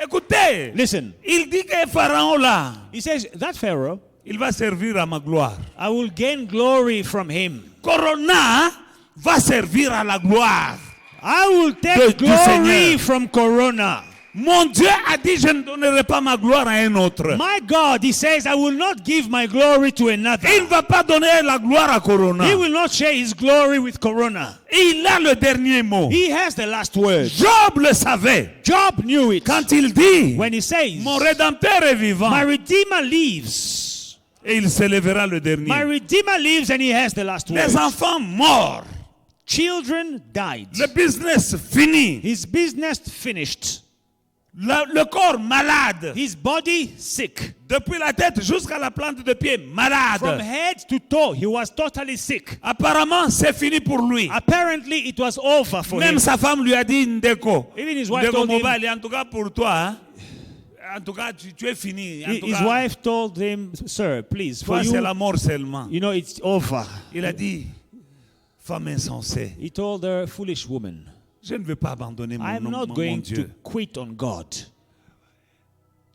écoutez, Listen, il dit que Pharaon là, he says, that Pharaoh, il va servir à ma gloire. I will gain glory from him. Corona va servir à la gloire. I will take Du glory Seigneur. from Corona. Mon Dieu a dit, je ne donnerai pas ma gloire à un autre. My God, he says, I will not give my glory to another. Il ne va pas donner la gloire à Corona. He will not share his glory with Corona. Il a le dernier mot. He has the last word. Job le savait. Job knew it. Quand il dit, When he says, mon Rédempteur est vivant, my Redeemer lives. et il s'élèvera le My dernier. Redeemer lives and he has the last word. Les enfants morts. Children died. Le business fini. His business finished. Le corps malade. His body sick. Depuis la tête jusqu'à la plante de pied, From malade. head to toe, he was totally sick. Apparemment, c'est fini pour lui. Apparently, it was over for Même him. sa femme lui a dit, Ndeko. Even his wife Ndeko told him, Mobile, en tout cas pour toi, hein. En tout cas, tu es fini. En tout his cas, wife told him, sir, please, for toi, c'est you, la mort seulement. you know, it's over. Il a dit, femme insensée, He told her, foolish woman, je ne veux pas abandonner I am mon not going to Dieu. quit on God.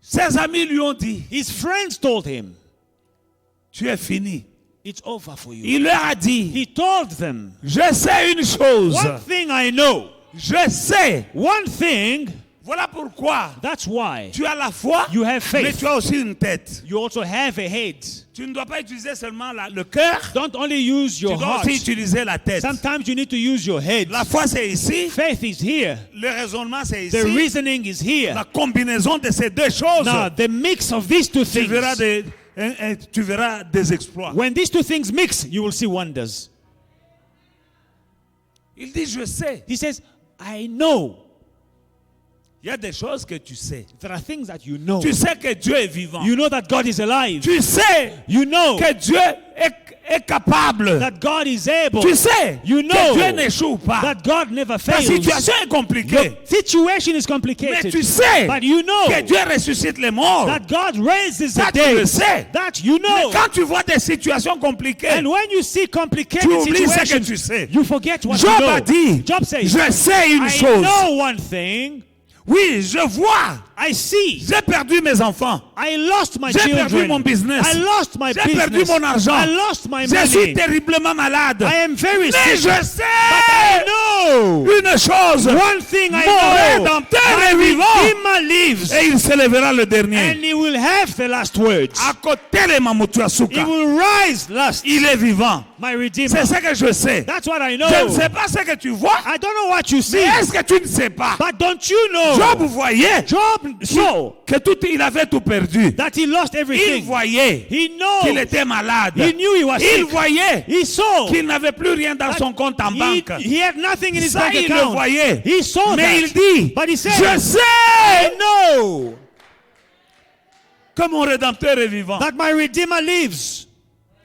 Ses amis lui ont dit, His friends told him, tu es fini. it's over for you. Il leur a dit, He told them, je sais une chose. one thing I know, Je sais. one thing, Voilà pourquoi that's why tu as la foi, you have mais faith. tu as aussi une tête. You also have a head. Tu ne dois pas utiliser seulement le cœur, Don't only use tu your dois heart. aussi utiliser la tête. Sometimes you need to use your head. La foi, c'est ici. Faith is here. Le raisonnement, c'est The ici. reasoning is here. La combinaison de ces deux choses, Now, the mix of these two tu verras, things, tu verras des exploits. when these two things mix, you will see wonders. Il dit, je sais. He says, I know. Il y a des choses que tu sais. There are things that you know. Tu sais que Dieu est vivant. You know that God is alive. Tu sais You know que Dieu est capable. that God is able. Tu sais You que know Dieu n'échoue pas. that God never Ta fails. situation est compliquée. Your situation is Mais complicated. tu sais But you know que Dieu ressuscite les morts. that God raises the Ça, tu le dead. sais. That you Mais know. quand tu vois des situations compliquées, And when you see tu complicated oublies ce que situations, tu sais. you forget what Job you know. a dit, Job says, je sais une I chose. know one thing. Oui, je vois. I see. J'ai perdu mes enfants. I lost my J'ai children. perdu mon business. I lost my J'ai perdu business. mon argent. I lost my Je suis money. terriblement malade. I am very Mais sick. je But I sais know une chose. one thing I Mon know. Rédempteur est My vivant. Redeemer lives, Et il s'élèvera le dernier. and he will have the last words. À côté de He Mamutuasuka. will rise last. Il est vivant. My Redeemer. C'est ce que je sais. That's what I know. Je ne sais pas ce que tu vois. I don't know what you Mais see, est-ce que tu ne sais pas? but don't you know? Job voyait Job saw que il avait tout perdu. that he lost Il everything. voyait He qu'il knows. était malade. He knew he was Il sick. voyait He saw qu'il n'avait plus rien dans son compte en banque. he had nothing in his Ça, bank il le account. voyait. He saw Mais that. il dit, But he said, je sais I know que mon Rédempteur est vivant. that my Redeemer lives.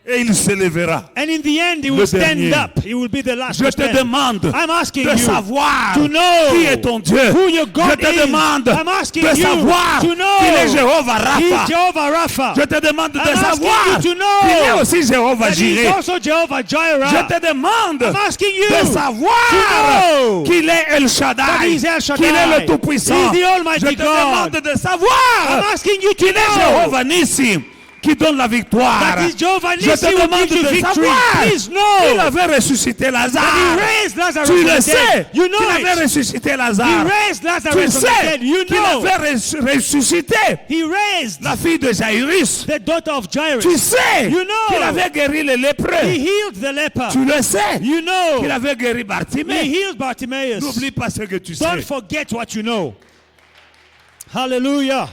Et il s'élèvera. And in the end, he Le will stand dernier. up. He will be the last Je to te stand. demande I'm asking de you savoir to know qui est ton Dieu. who your God Je te is. demande I'm asking de you savoir to know qu'il est Jéhovah He's Rapha. Jehovah Rapha. Je te demande de I'm asking savoir you to know qu'il est aussi Jéhovah that he's Jireh. also Jehovah Jireh. Je te demande I'm asking you de savoir to know qu'il est El that Shaddai, he's El Shaddai. qu'il est le Tout-Puissant. He's the Almighty Je te demande God. de I'm savoir asking you to qu'il est know Jéhovah Nissi, qui donne la victoire. that is Jehovah Je te Nissi will demande give you de victory. savoir Please qu'il know avait ressuscité that Lazare. he raised Lazarus Tu from le the sais dead. You know qu'il avait it. ressuscité He Lazare. raised Tu Lazarus from the sais dead. You qu'il know avait ressuscité he raised la fille de Jairus. the daughter of Jairus. Tu sais You know qu'il avait guéri les he lépreux. healed the leper. Tu le sais You know qu'il avait guéri he Bartimée. healed Bartimaeus. N'oublie pas ce que tu Don't sais. forget what you know. Hallelujah.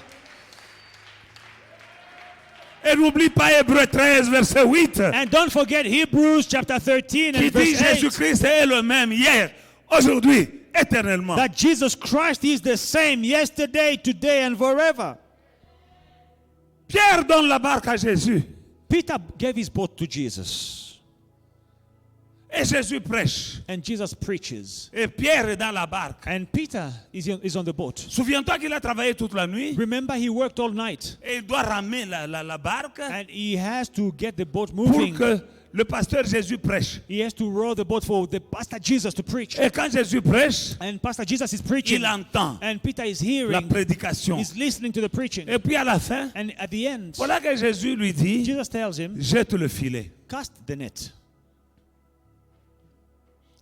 Et Et n'oublie pas Hébreux 13, verset 8, And don't forget Hebrews chapter 13 qui and dit verse 8. Jésus-Christ est le même hier, aujourd'hui, éternellement. That Jesus Christ is the same yesterday, today, and forever. Pierre donne la barque à Jésus. Peter gave his boat to Jesus. Et Jésus prêche. And Jesus preaches. Et Pierre est dans la barque. And Peter is on the boat. Souviens-toi qu'il a travaillé toute la nuit. Remember, he worked all night. Et il doit ramer la barque And he has to get the boat pour moving. que le pasteur Jésus prêche. He has to row the boat for the Pastor Jesus to preach. Et quand Jésus prêche, And Pastor Jesus is preaching. il entend And Peter is la hearing. prédication. He's listening to the preaching. Et puis à la fin, And at the end, voilà que Jésus lui dit, Jesus tells him, jette le filet. cast the net.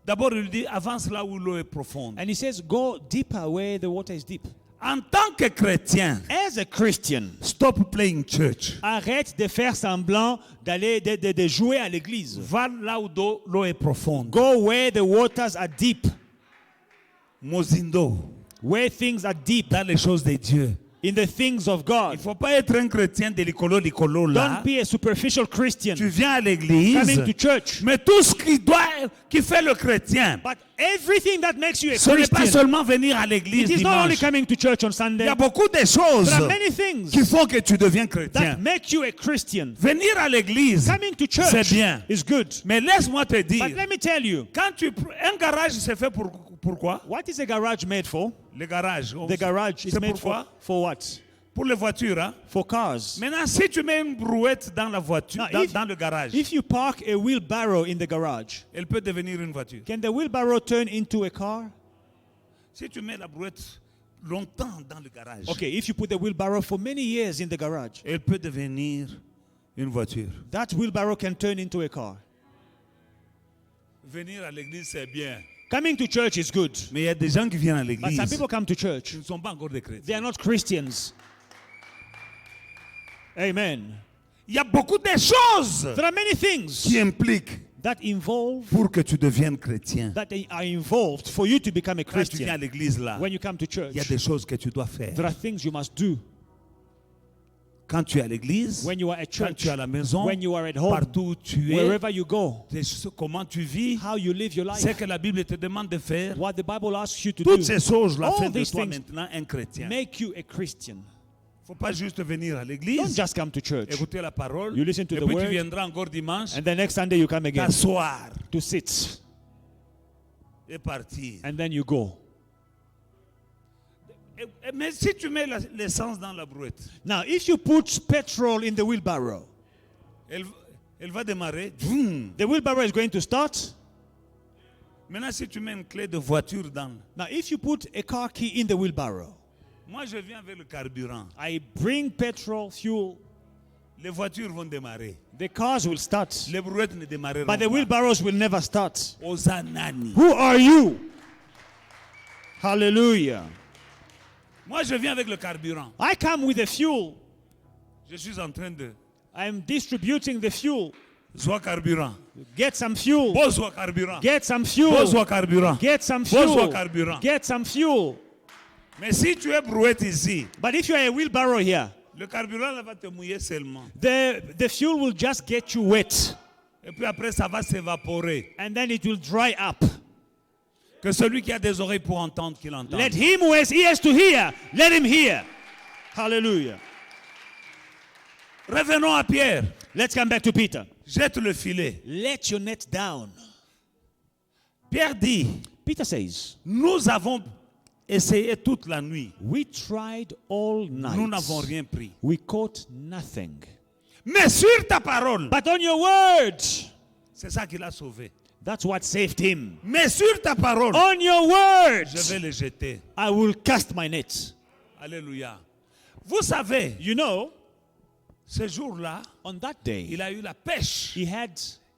D'abord, il dit, avance là où l'eau est profonde. And he says, go deeper where the water is deep. En tant que chrétien, As a Christian, stop playing church. arrête de faire semblant d'aller de jouer à l'église. Va là où l'eau est profonde. Go where the waters are deep, Mozindo, where things are deep, dans les choses de Dieu. in the things of Il God. ne faut pas être un chrétien de l'écolo là. Don't be a superficial Christian Tu viens à l'église, coming to church. mais tout ce qui fait le chrétien, But everything that makes you a ce n'est pas Christian, seulement venir à it l'église is not only dimanche. coming to church on Il Sunday. y a beaucoup de choses There are many things qui font que tu deviens chrétien. that make you a Christian. Venir à l'église, Coming to c'est church bien. is good. Mais laisse-moi te But dire, let me tell you, quand un garage c'est fait pourquoi? what is a garage made for? Le garage. The garage is C'est made pourquoi? for what? Pour les voitures. Hein? For cars. Maintenant, si tu mets une brouette dans la voiture, Now, dans le garage, If you park a wheelbarrow in the garage, elle peut devenir une voiture. can the wheelbarrow turn into a car? Si tu mets la brouette longtemps dans le garage, Okay, if you put the wheelbarrow for many years in the garage, elle peut devenir une voiture. that wheelbarrow can turn into a car. Venir à l'église, c'est bien. Coming to church is good. Mais il y a des gens qui viennent à But l'église some people come to qui church, ne sont pas encore des they chrétiens. are not Christians. Amen. Il y a beaucoup de choses There are many things qui impliquent that involve, pour que tu deviennes chrétien. that they are involved for you to become a Quand tu viens à Christian. l'église là, When you come to church, il y a des choses que tu dois faire. there are things you must do. Quand tu es à l'église, When you are at quand church, tu es à la maison, when you are at home, partout où tu es, wherever you go, comment tu vis, how you live your c'est life, que la Bible te demande de faire. what the Bible asks you to Toutes do, ces choses-là all font de these toi things maintenant un chrétien. Il make you a Christian. ne faut pas juste venir à Don't l'église, just come to church. écouter la parole, You listen to et the puis tu word, viendras encore dimanche, and then next Sunday you come again t'asseoir to sit, et partir. and then you go. Mais si tu mets l'essence dans la brouette, Now, if you put petrol in the wheelbarrow, elle va démarrer. Vroom. the wheelbarrow is going to start. Maintenant, si tu mets une clé de voiture dans... Now, if you put a car key in the wheelbarrow, Moi, je viens avec le carburant. I bring petrol, fuel, Les voitures vont démarrer. the cars will start, Les brouettes ne démarreront but the pas. wheelbarrows will never start. Hosanani. Who are you? Hallelujah. Moi, je viens avec le carburant. I come with the fuel. Je suis en train de... I'm distributing the fuel. Sois carburant. Get some fuel. Besoin carburant. Get some fuel. Besoin carburant. Get some Besoin fuel. carburant. Get some fuel. Mais si tu es brouette ici, But if you are a wheelbarrow here, le carburant là va te mouiller seulement. the fuel will just get you wet. Et puis après, ça va s'évaporer. And then it will dry up. Que celui qui a des oreilles pour entendre, qu'il entende. Let him who has ears to hear, let him hear. Hallelujah. Revenons à Pierre. Let's come back to Peter. Jette le filet. Let your net down. Pierre dit, Peter says, nous avons essayé toute la nuit. we tried all night. Nous n'avons rien pris. We caught nothing. Mais sur ta parole, But on your word, c'est ça qui l'a sauvé. that's what saved him. Mais sur ta parole, On your word, je vais le jeter. I will cast my net. Alléluia. Vous savez, You know, ce jour-là, on that day, il a eu la pêche.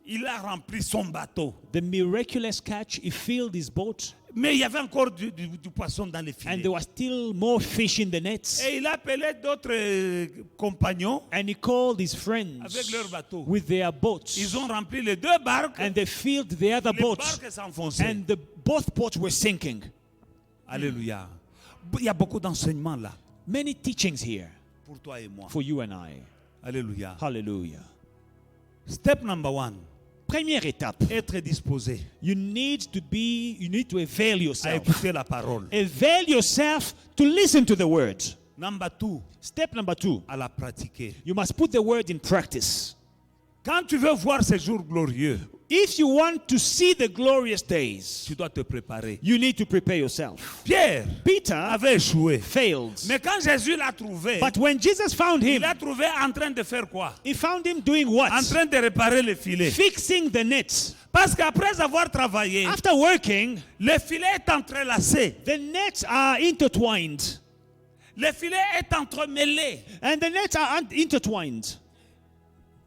Il a rempli son bateau. the miraculous catch. He filled his boat, Mais il y avait encore du poisson dans les and filets. there was still more fish in the nets. Et il a appelé d'autres compagnons And he called his friends avec leur bateau. with their boats. Ils ont rempli les deux barques. And they filled the other Les boats. barques s'enfonçaient. And both boats were sinking. Alléluia. Il y a beaucoup d'enseignements là Many teachings here pour toi et moi. for you and I. Alléluia. Hallelujah. Step number 1. Première étape. Être disposé You need to avail à yourself. écouter la parole. Avail yourself to listen to the word. Number 2. Step number 2. À la pratiquer. You must put the word in practice. Quand tu veux voir ces jours glorieux, If you want to see the glorious days, tu dois te préparer. you need to prepare yourself. Pierre Peter avait échoué. failed. Mais quand Jésus l'a trouvé, But when Jesus found il him, l'a trouvé en train de faire quoi? he found him doing what? En train de réparer le filet. Fixing the nets. Parce qu'après avoir travaillé, After working, le filet est entrelacé. the nets are intertwined. Le filet est entremêlé. And the nets are intertwined,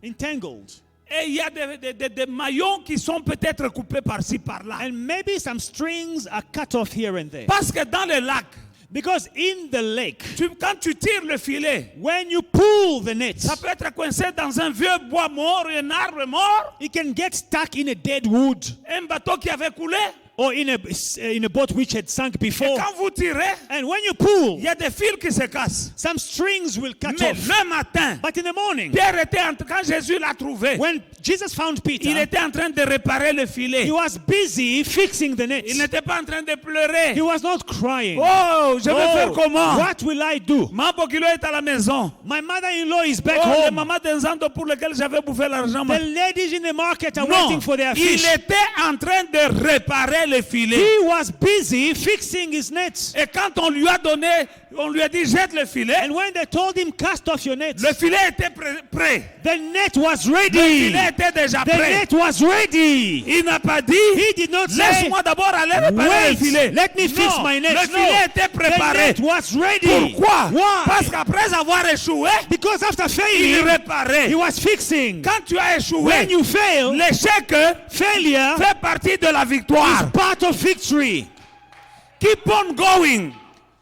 entangled. Et il y a des maillons qui sont peut-être coupés par-ci, par-là. And maybe some strings are cut off here and there. Parce que dans le lac, Because in the lake, quand tu tires le filet, when you pull the nets, ça peut être coincé dans un vieux bois mort, un arbre mort, it can get stuck in a dead wood un bateau qui avait coulé. or in a boat which had sunk Et before. quand vous tirez, And when you pull, il y a des fils qui se cassent. some strings will cut Mais off. le matin, But in the morning, Pierre était quand Jésus l'a trouvé, when Jesus found il Peter, était en train de réparer le filet. he was busy fixing the nets. Il n'était pas en train de pleurer. He was not crying. Oh, je vais faire comment? What will I do? Mambo Kilo est à la maison. My mother-in-law is back Oh, les home. mamans d'Enzando pour lesquelles j'avais bouffé l'argent. The ladies in the market are Non, waiting for their il fish. était en train de réparer le filet. He was busy fixing his nets. Et quand on lui a donné, on lui a dit jette le filet, And when they told him cast off your nets, le filet était prêt. the net was Le ready. filet était déjà The prêt. net was ready. Il n'a pas dit, He did not say, laisse-moi d'abord aller réparer le filet. wait, let me fix Non, my nets. le filet était The préparé. net was ready. Pourquoi? Why? Parce qu'après avoir échoué, Because after il failing, réparait. he was fixing. Quand tu as échoué, When you fail, l'échec failure fait partie de la victoire. is part of victory. Keep on going.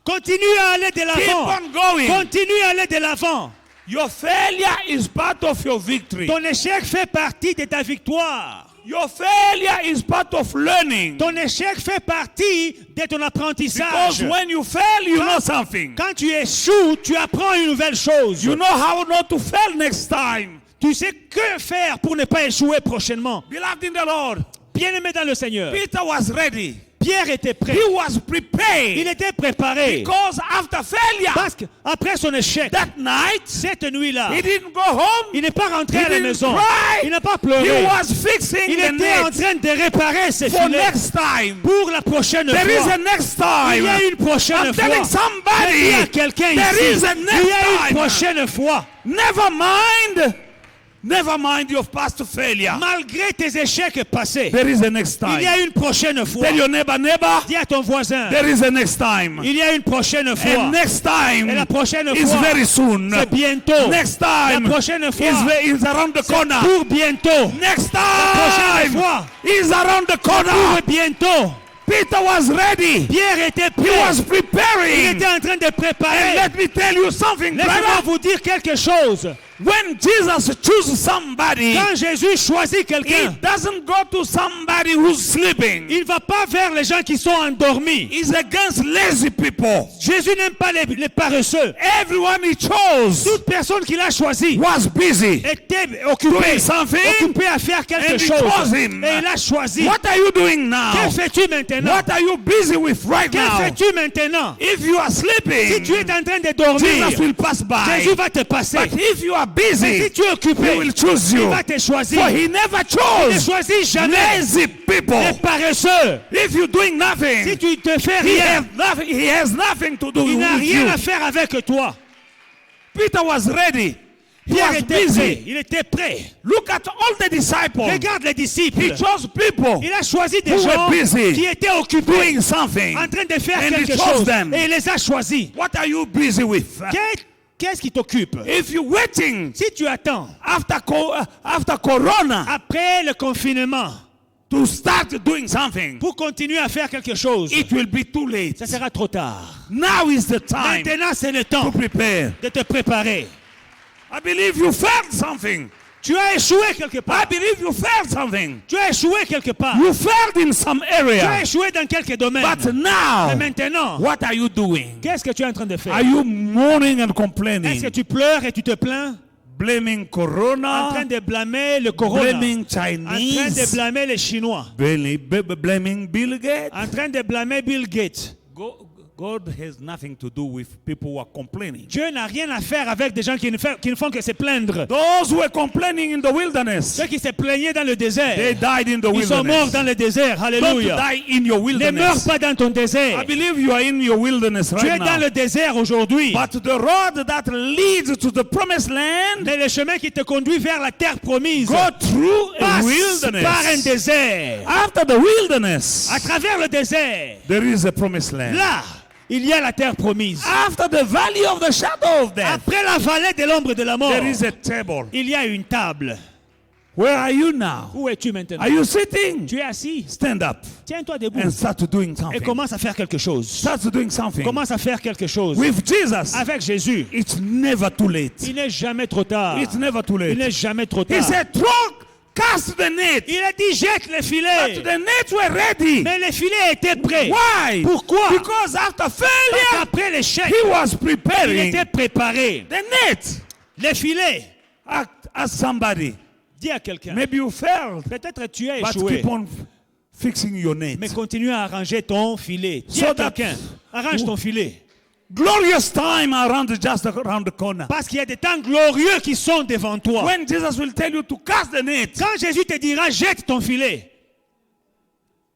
Continue à aller de Keep l'avant. on going. Continue à aller de l'avant. Your failure is part of your victory. Ton échec fait partie de ta victoire. Your failure is part of learning. Ton échec fait partie de ton apprentissage. Because when you fail, you know something. Quand tu échoues, tu apprends une nouvelle chose. You know how not to fail next time. Tu sais que faire pour ne pas échouer prochainement. Beloved in the Lord, Bien-aimé dans le Seigneur, Peter was ready. Pierre était prêt. He was Il prepared. était préparé. Because after failure, Parce qu'après son échec, that night, cette nuit-là, he didn't go home. il n'est pas rentré He à la didn't maison. cry. Il n'a pas He pleuré. was fixing Il the était en net train de réparer ses for filets next time. pour la prochaine There is fois. a next Il y a time. une prochaine I'm fois. telling Je dis somebody, à quelqu'un there ici, is a il y next a une time. prochaine fois. Never mind your past failure. Malgré tes échecs passés, There is a next il y a time. une prochaine fois. Tell your neighbor, Dis à ton voisin, there is a next time. il y a une prochaine fois. And next time Et la prochaine is fois, very soon. c'est bientôt. Next La time prochaine fois, is around the c'est corner. pour bientôt. Next prochaine time fois, is around the corner. Pour bientôt. Peter was ready. Pierre était He prêt. was Il preparing. était en train de And préparer. let me tell you something, Laissez-moi brother. vous dire quelque chose. When Jesus chooses somebody, Quand Jésus choisit he quelqu'un, doesn't go to somebody who's sleeping. il ne va pas vers les gens qui sont endormis. He's against lazy people. Jésus n'aime pas les paresseux. Everyone he chose Toute personne qu'il a choisie was busy était occupée doing something. à faire quelque And he chose. chose him. Et il a choisi. What are you doing Que now? fais-tu maintenant? What are you busy with right Que now? fais-tu maintenant? If you are Si sleeping, tu es en train de dormir, Jesus will pass by. Jésus va te passer. But if you are Mais busy, si tu es he occupé, will choose il you. va te choisir. For he never Il ne chose choisit jamais lazy people. les paresseux. If you're doing Si nothing, tu te fais he rien, has nothing to do il n'a with rien you. à faire avec toi. Peter was ready. He Pierre was était prêt. busy. Il était prêt. Look at all the disciples. Regarde les disciples. He chose people Il a choisi des who were gens busy qui étaient occupés doing something. en train de faire And he quelque chose chose. them. Et il les a choisis. What are you busy with? Qu'est-ce qui t'occupe? If you're waiting Si tu attends after Corona après le confinement to start doing something, pour continuer à faire quelque chose, it will be too late. ça sera trop tard. Now is the time Maintenant, c'est le to temps prepare. de te préparer. I believe you failed something. Tu as échoué quelque I part. believe you failed something. Tu as échoué quelque part. You failed in some Tu as area. échoué dans quelques domaines. But Mais now, maintenant, what are you doing? qu'est-ce que tu es en train de faire? Are you mourning and Est-ce que complaining? tu pleures et tu te plains? blaming en Corona, train de blâmer le corona, blaming en train de Chinese, blâmer les Chinois, blaming Bill Gates. en train de blâmer Bill Gates. God has nothing to do with people who are complaining. Dieu n'a rien à faire avec des gens qui ne font que se plaindre. Those who were complaining in the wilderness, Ceux qui se plaignaient dans le désert, they died in the ils sont morts wilderness. dans le désert. Don't Alléluia. die in your Ne meurs wilderness. pas dans ton désert. I believe you are in your wilderness Tu es right dans now. le désert aujourd'hui. But the road that leads to the promised land, Mais le chemin qui te conduit vers la terre promise go through a passe par un wilderness. désert. After the wilderness, À travers le désert, there is a promised land. là, il y a la terre promise. After the valley of the shadow of death, Après la vallée de l'ombre de la mort, there is a table. il y a une table. Where are you now? Où es-tu maintenant? Are you sitting? Tu es assis. Stand up Tiens-toi debout and start doing et something. commence à faire quelque chose. Start doing something. Commence à faire quelque chose. With Jesus, Avec Jésus, it's never too late. il n'est jamais trop tard. It's never too Il n'est late. jamais trop He tard. said, cast the net. Il a dit jette les But filets. the nets were ready. Mais les filets étaient prêts. Why? Pourquoi? Because after Parce failure, qu'après l'échec, he was il preparing était préparé. the net. Les filets. Ask somebody. Dis à quelqu'un. Maybe you failed, Peut-être tu as but échoué. keep on fixing your net. Mais continue à arranger ton filet. Dis So à that- quelqu'un. Arrange ton filet. Glorious time just around the corner. Parce qu'il y a des temps glorieux qui sont devant toi. When Jesus will tell you to cast the net, Quand Jésus te dira jette ton filet,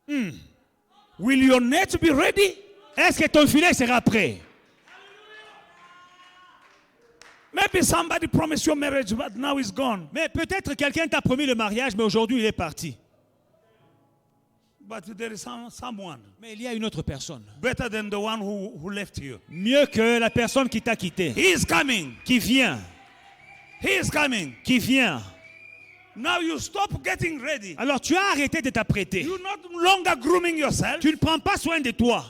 will your net be ready? est-ce que ton filet sera prêt? Maybe somebody promised you marriage, but now it's gone. Mais peut-être quelqu'un t'a promis le mariage, mais aujourd'hui il est parti. But there is someone Mais il y a une autre personne. better than the one who left you. Mieux que la personne qui t'a quitté. He is coming. Qui vient. He is coming. Qui vient. Now you stop getting ready. Alors tu as arrêté de t'apprêter. You're no longer grooming yourself Tu ne prends pas soin de toi.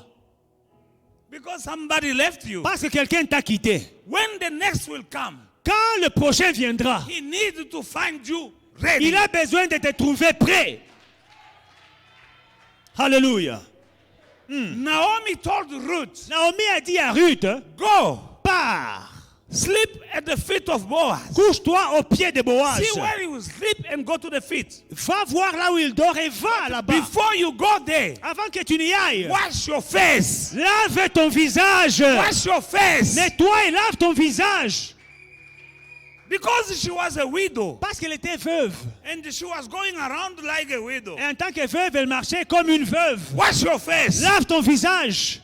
because somebody left you. Parce que quelqu'un t'a quitté. When the next will come, Quand le prochain viendra, he needs to find you ready. il a besoin de te trouver prêt. Alléluia. Naomi told Ruth, Naomi a dit à Ruth, go, pars, sleep at the feet of Boaz. couche-toi au pied de Boaz. See where he will sleep and go to the feet. Va voir là où il dort et va là-bas. Before you go there, Avant que tu n'y ailles, wash your face. lave ton visage. Wash your face. Nettoie et lave ton visage. Because she was a widow Parce qu'elle était veuve. and she was going around like a widow. Et en tant que veuve, elle marchait comme une veuve. Wash your face. Lave ton visage.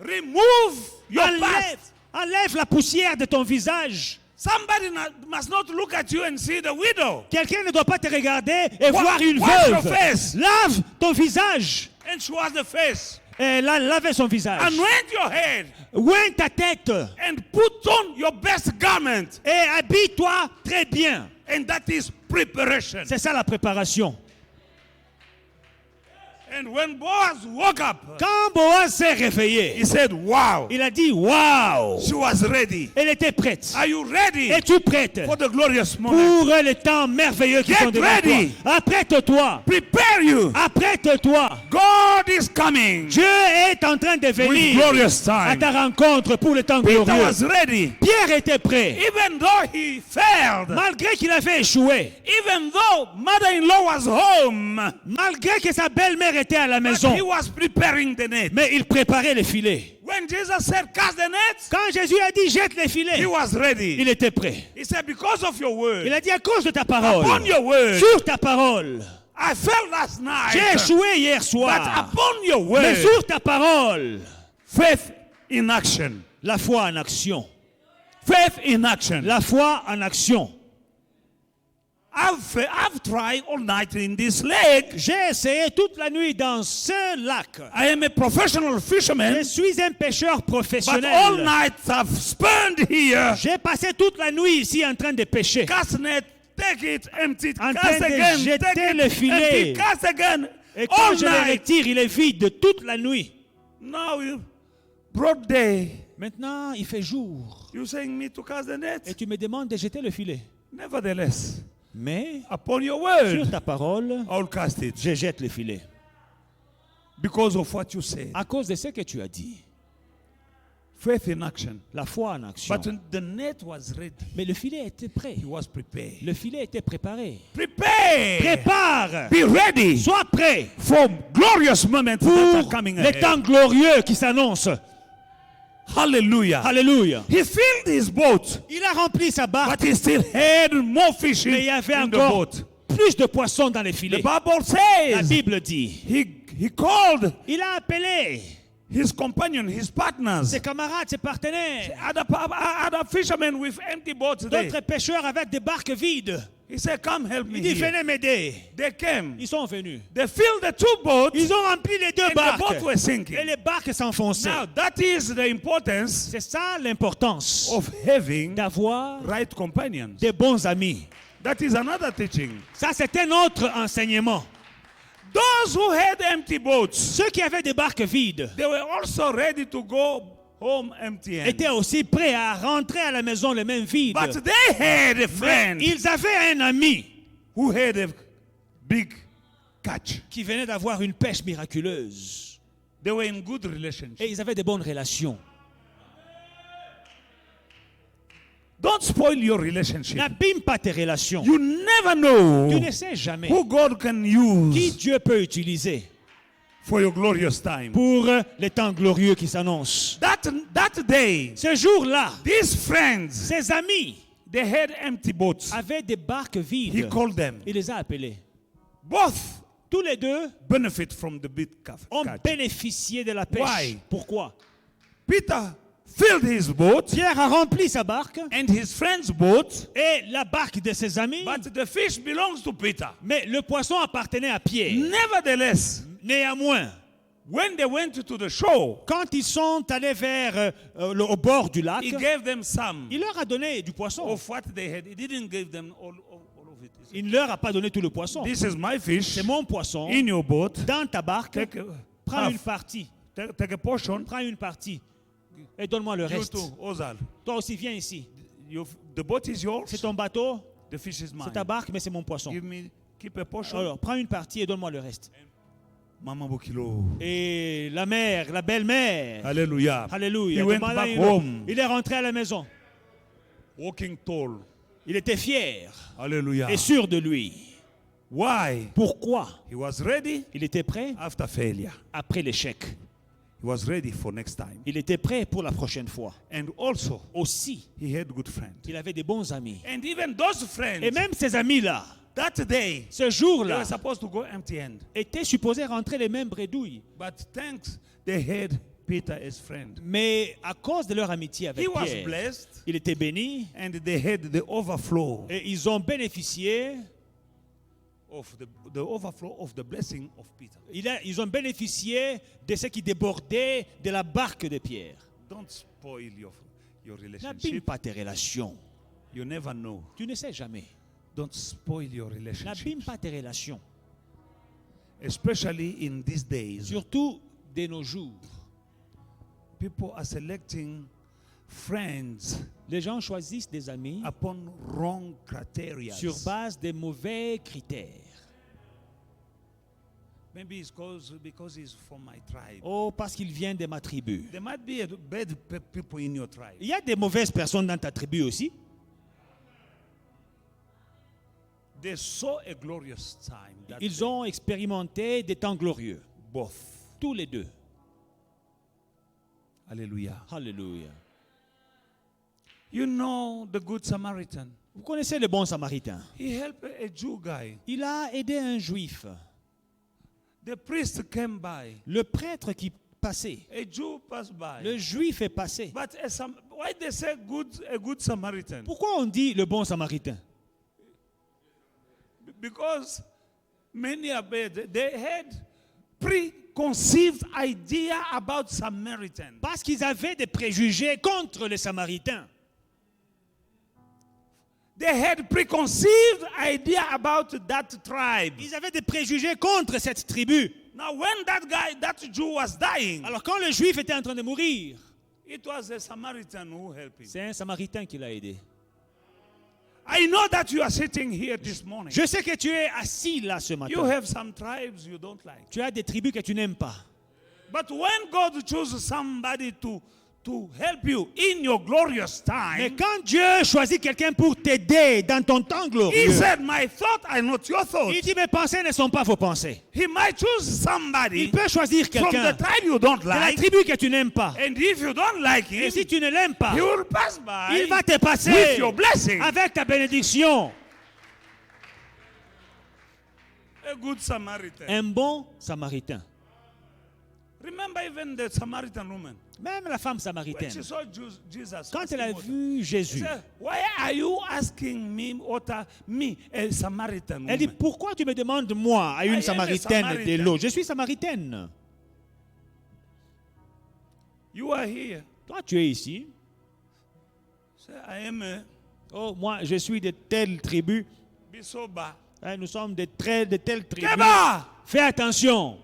Remove your Enlève, past. enlève la poussière de ton visage. Somebody must not look at you and see the widow. Quelqu'un ne doit pas te regarder et voir une Wash your veuve. face. Lave ton visage. And she was the face. Et elle a lavé son visage. Anoint your head Oigne ta tête. and put on your best garment. Et habille-toi très bien. And that is preparation. C'est ça la préparation. And when Boaz woke up, Quand Boaz s'est réveillé, he said, wow, il a dit waouh. she was ready. Elle était prête. Are you ready Es-tu prête for the glorious moment? pour les temps merveilleux qui Get sont devant ready. toi? Apprête-toi. Prepare you. Apprête-toi. God is coming Dieu est en train de with venir glorious à time. ta rencontre pour le temps Peter glorieux. was ready. Pierre était prêt. Even though he failed, Malgré qu'il avait échoué, even though mother-in-law was home, malgré que sa belle-mère était à la but maison, he was preparing the net. mais il préparait les filets. When Jesus said, cast the net, Quand Jésus a dit jette les he filets, was ready. il était prêt. He said, because of your word, Il a dit à cause de ta parole, upon your word, sur ta parole, I fell last j'ai night, échoué hier but soir, upon your mais word, sur ta parole, faith in action. la foi en action. Faith in action. La foi en action. I've tried all night in this lake. J'ai essayé toute la nuit dans ce lac. I am a professional fisherman, Je suis un pêcheur but all professionnel. night I've spent here. J'ai passé toute la nuit ici en train de pêcher. Cast net, take it, empty it, En cast train de again, jeter take le it, filet. empty it, cast again. Et quand All je le night. retire, il est vide toute la nuit. Now broad day. Maintenant, il fait jour. You saying me to cast the Et net? tu me demandes de jeter le filet. Nevertheless, Mais, upon your sur word, ta parole, I'll cast it je jette le filet. because of what you said. À cause de ce que tu as dit. Faith in action. La foi en action. But the net was ready. Mais le filet était prêt. He was prepared. Le filet était préparé. Prepare. Prépare. Be ready Sois prêt for glorious moments that are pour coming les ahead. temps glorieux qui s'annoncent. Hallelujah. Alléluia. He filled his boat, Il a rempli sa barque, but he still had more fish mais il y avait in the encore boat. plus de poissons dans les The filets. Bible La says Bible dit, he called il a appelé his companion, his partners, ses camarades, ses partenaires, other fishermen with empty boats there. d'autres pêcheurs avec des barques vides. He said, come help me Il dit, here. venez m'aider. They came. Ils sont venus. They filled the two boats Ils ont rempli les deux and the barques. boat was sinking. Et les barques s'enfonçaient. Now, that is the importance C'est ça l'importance of having d'avoir right companions. des bons amis. That is another teaching. Ça, c'est un autre enseignement. Those who had empty boats, Ceux qui avaient des barques vides they were also ready to go home empty-handed. étaient aussi prêts à rentrer à la maison les mains vides. But they had a Mais friend ils avaient un ami who had a big catch. qui venait d'avoir une pêche miraculeuse. They were in good relationship. Et ils avaient de bonnes relations. Don't spoil your relationship. N'abîme pas tes relations. You never know Tu ne sais jamais who God can qui use Dieu peut utiliser for your glorious time. pour les temps glorieux qui s'annoncent. That day, Ce jour-là, these friends, ses amis they had empty boats. avaient des barques He vides. called them. Il les a appelés. Both Tous les deux benefit from the big ont catch. bénéficié de la pêche. Why? Pourquoi? Peter filled his boat Pierre a rempli sa barque and his friend's boat, et la barque de ses amis, but the fish belongs to Peter. mais le poisson appartenait à Pierre. Nevertheless, Néanmoins, when they went to the shore, quand ils sont allés vers au bord du lac, he gave them some il leur a donné du poisson. of what they had. He didn't give them all of it. He said, Il ne leur a pas donné tout le poisson. this is my fish C'est mon poisson. in your boat. Dans ta barque, Take prends une half. partie. Take a portion. Prends une partie. Et donne-moi le You reste. too, Ozal. Toi aussi, viens ici. The boat is yours. C'est ton bateau, The fish is mine. c'est ta barque, mais c'est mon poisson. Keep a portion. Alors, prends une partie et donne-moi le reste. Mama Bokilo. Et la mère, la belle-mère, Hallelujah. alléluia, He went demanda back une- home, il est rentré à la maison. walking tall. Il était fier Hallelujah. et sûr de lui. Why? Pourquoi? He was ready Il était prêt after failure. après l'échec. He was ready for next time. Il était prêt pour la prochaine fois. And also, Aussi, he had good friends. il avait des bons amis. And even those friends, Et même ces amis-là, that day, ce they jour-là, were supposed to go empty-handed. étaient supposés rentrer les mêmes bredouilles. But thanks, they had Peter as friend. Mais à cause de leur amitié avec He was Pierre, blessed, il était béni and they had the overflow et ils ont bénéficié, of the overflow of the blessing of Peter. ils ont bénéficié de ce qui débordait de la barque de Pierre. Don't spoil your N'abîme relationship. pas tes relations. You never know. Tu ne sais jamais. Don't spoil your relationship. N'abîme pas tes relations. Especially in these days, Surtout de nos jours. people are selecting friends Les gens choisissent des amis upon wrong criteria. sur base de mauvais critères. Maybe it's because he's from my tribe. Oh, parce qu'il vient de ma tribu. There might be bad people in your tribe. Il y a des mauvaises personnes dans ta tribu aussi. They saw a glorious time. That Ils day. ont expérimenté des temps glorieux. Both. Tous les deux. Hallelujah. Alléluia. You know the Good Samaritan. Vous connaissez le bon samaritain. He helped a Jew guy. Il a aidé un juif. The priest came by. Le prêtre qui passait. A Jew passed by. Le juif est passé. But why they say a good Samaritan? Pourquoi on dit le bon samaritain? Because many are bad. They had preconceived idea about Samaritan. Parce qu'ils avaient des préjugés contre les samaritains. They had preconceived idea about that tribe. Ils avaient des préjugés contre cette tribu. Now when that Jew was dying, Alors quand le juif était en train de mourir, it was a Samaritan who helped him. c'est un samaritain qui l'a aidé. I know that you are sitting here this morning. Je sais que tu es assis là ce You matin. have some tribes you don't like. Tu as des tribus que tu n'aimes pas. But when God chooses somebody to to help you in your glorious Mais time, quand Dieu choisit quelqu'un pour t'aider dans ton temps he glorieux, said, my thoughts are not your thoughts. il dit mes pensées ne sont pas vos pensées. He might choose Il somebody peut choisir from quelqu'un the tribe you don't de la like, tribu que tu n'aimes pas. and if you don't like Et him, si tu ne l'aimes pas, he will pass by il va te with passer your blessing. avec ta bénédiction. A good Samaritan. Un bon samaritain. Remember even the Samaritan woman. Même la femme When samaritaine, she saw Jesus, quand elle a asking water, vu she Jésus, said, why are you asking me, water, me, a Samaritan elle dit, woman? pourquoi tu me demandes moi, à I am une a samaritaine, de Samaritan. l'eau? Je suis samaritaine. You are here. Toi, tu es ici. Say, I am a Oh, moi, je suis de telle tribu. Bisoba. Hein, nous sommes de telle tribu. Keba! Fais attention.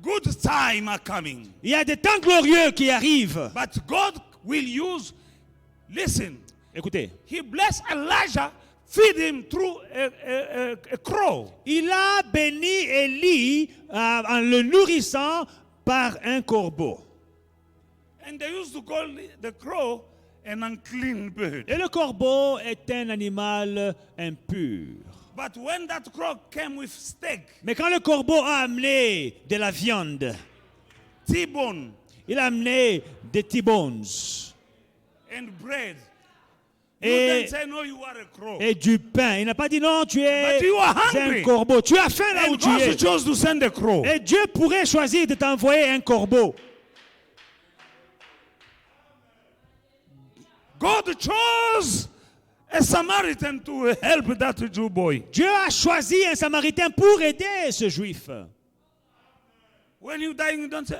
Good time are coming. Il y a des temps glorieux qui arrivent. But God will use, listen, Écoutez, he blessed Elijah, feed him through a crow. il a béni Élie en le nourrissant par un corbeau. And they used to call the crow an unclean bird. Et le corbeau est un animal impur. But when that crow came with steak, Mais quand le corbeau a amené de la viande, T-bone, il a amené des T-bones and bread, you et, then say, no, you are a crow. et du pain. Il n'a pas dit non, tu es But you are un hungry. corbeau. Tu as faim là où And tu God es. chose to send a crow. Et Dieu pourrait choisir de t'envoyer un corbeau. God chose a Samaritan to help that Jew boy. Dieu a choisi un samaritain pour aider ce juif. When you dying, you don't say,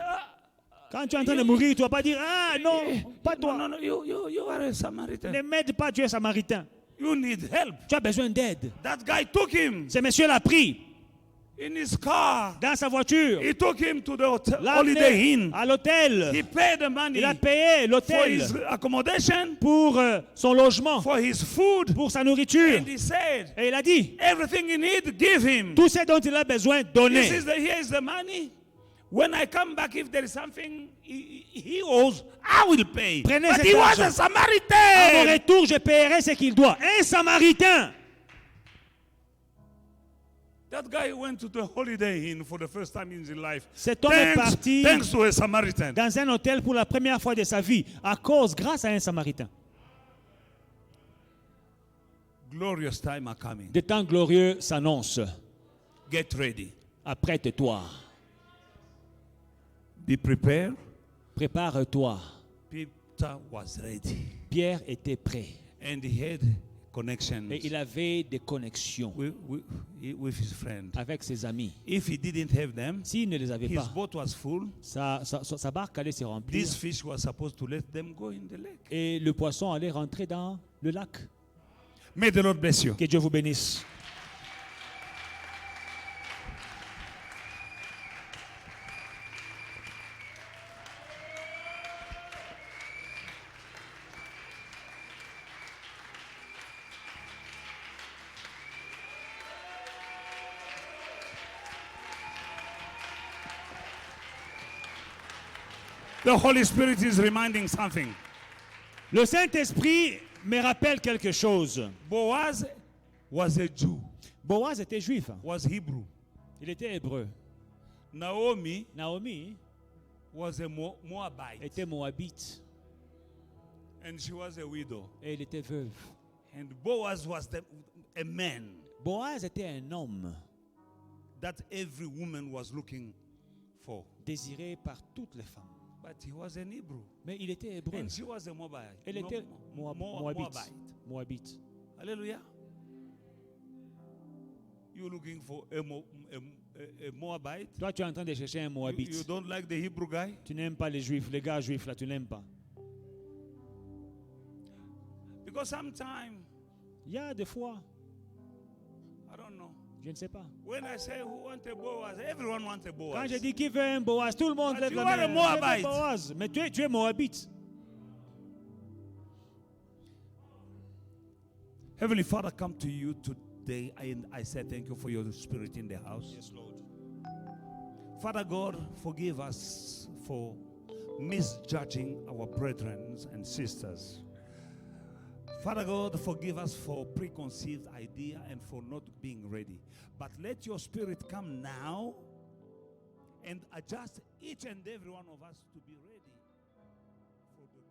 Quand tu es en train de mourir, tu ne vas pas dire, ah non, pas no, toi. no, no, you are a Samaritan. Ne m'aide pas, tu es samaritain. You need help. Tu as besoin d'aide. That guy took him Ce monsieur l'a pris in his car. dans sa voiture. He took him to the hotel, L'a Holiday amené Inn. à l'hôtel. He paid the money Il a payé for l'hôtel his accommodation, pour son logement, for his food. pour sa nourriture. And he said, Et il a dit, everything you need, give him. tout ce dont il a besoin, donnez. Here is the money. When I come back, if there is something he owes, I will pay. Prenez But cet he was argent. a À mon Samaritan. retour, je paierai ce qu'il doit. Un samaritain. That guy went to the Holiday Inn for the first time in his life. Cet homme est parti Thanks to a Samaritan. dans un hôtel pour la première fois de sa vie, grâce à un samaritain. Glorious time are coming. Des temps glorieux s'annoncent. Get ready. Apprête-toi. Be prepared. Prépare-toi. Peter was ready. Pierre était prêt. And he had connections Et il avait des connexions with his friend. avec ses amis. If he didn't have them, S'il ne les avait his pas, boat was full. sa barque allait se remplir This fish was supposed to let them go in the lake. et le poisson allait rentrer dans le lac. May the Lord bless you. Que Dieu vous bénisse. The Holy Spirit is reminding something. Le Saint-Esprit me rappelle quelque chose. Boaz was a Jew, Boaz était juif. was Hebrew. Il était hébreu. Naomi Naomi was a Moabite, était moabite and she was a widow. et il était veuve. And Boaz was a man Boaz était un homme that every woman was looking for. désiré par toutes les femmes. But he was an Hebrew. Mais il était hébreu. And she was a Moabite. Elle était moabite. Moabite. Hallelujah. You're looking for a Moabite. Toi, tu es en train de chercher un You moabite. don't like the Hebrew guy? Tu n'aimes pas les juifs, les gars juifs là, tu n'aimes pas. Because sometimes, Il y a des fois, I don't know. je ne sais pas. When I say who wants a Boaz, everyone wants a Boaz. Quand je dis qui veut un Boaz, tout le monde But lève you la are main. a Moabite. Je veux Boaz. Mais tu es moabite. Heavenly Father, come to you today, and I say thank you for your spirit in the house. Yes, Lord. Father God, forgive us for misjudging our brethren and sisters. Father God, forgive us for preconceived idea and for not being ready. But let your spirit come now and adjust each and every one of us to be ready for the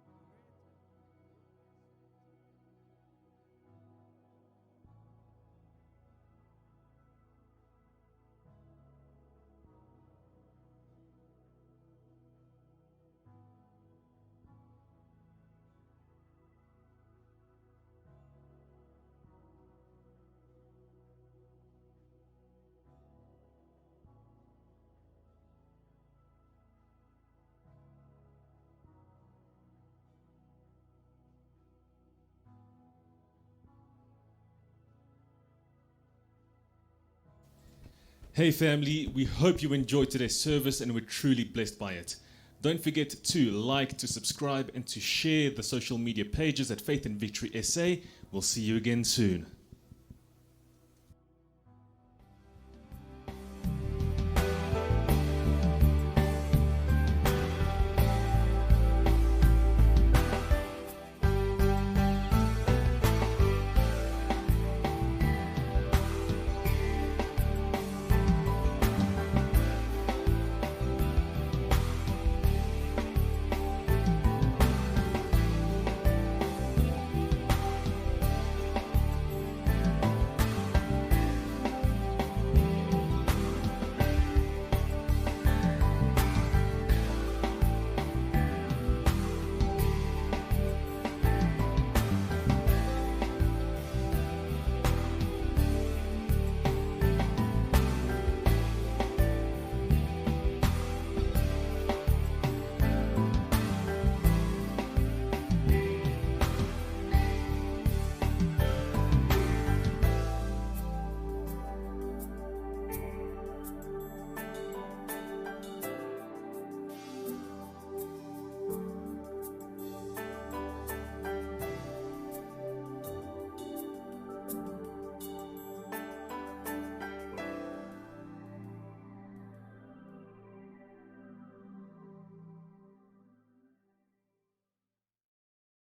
Hey family, we hope you enjoyed today's service and were truly blessed by it. Don't forget to like, to subscribe, and to share the social media pages at Faith and Victory SA. We'll see you again soon.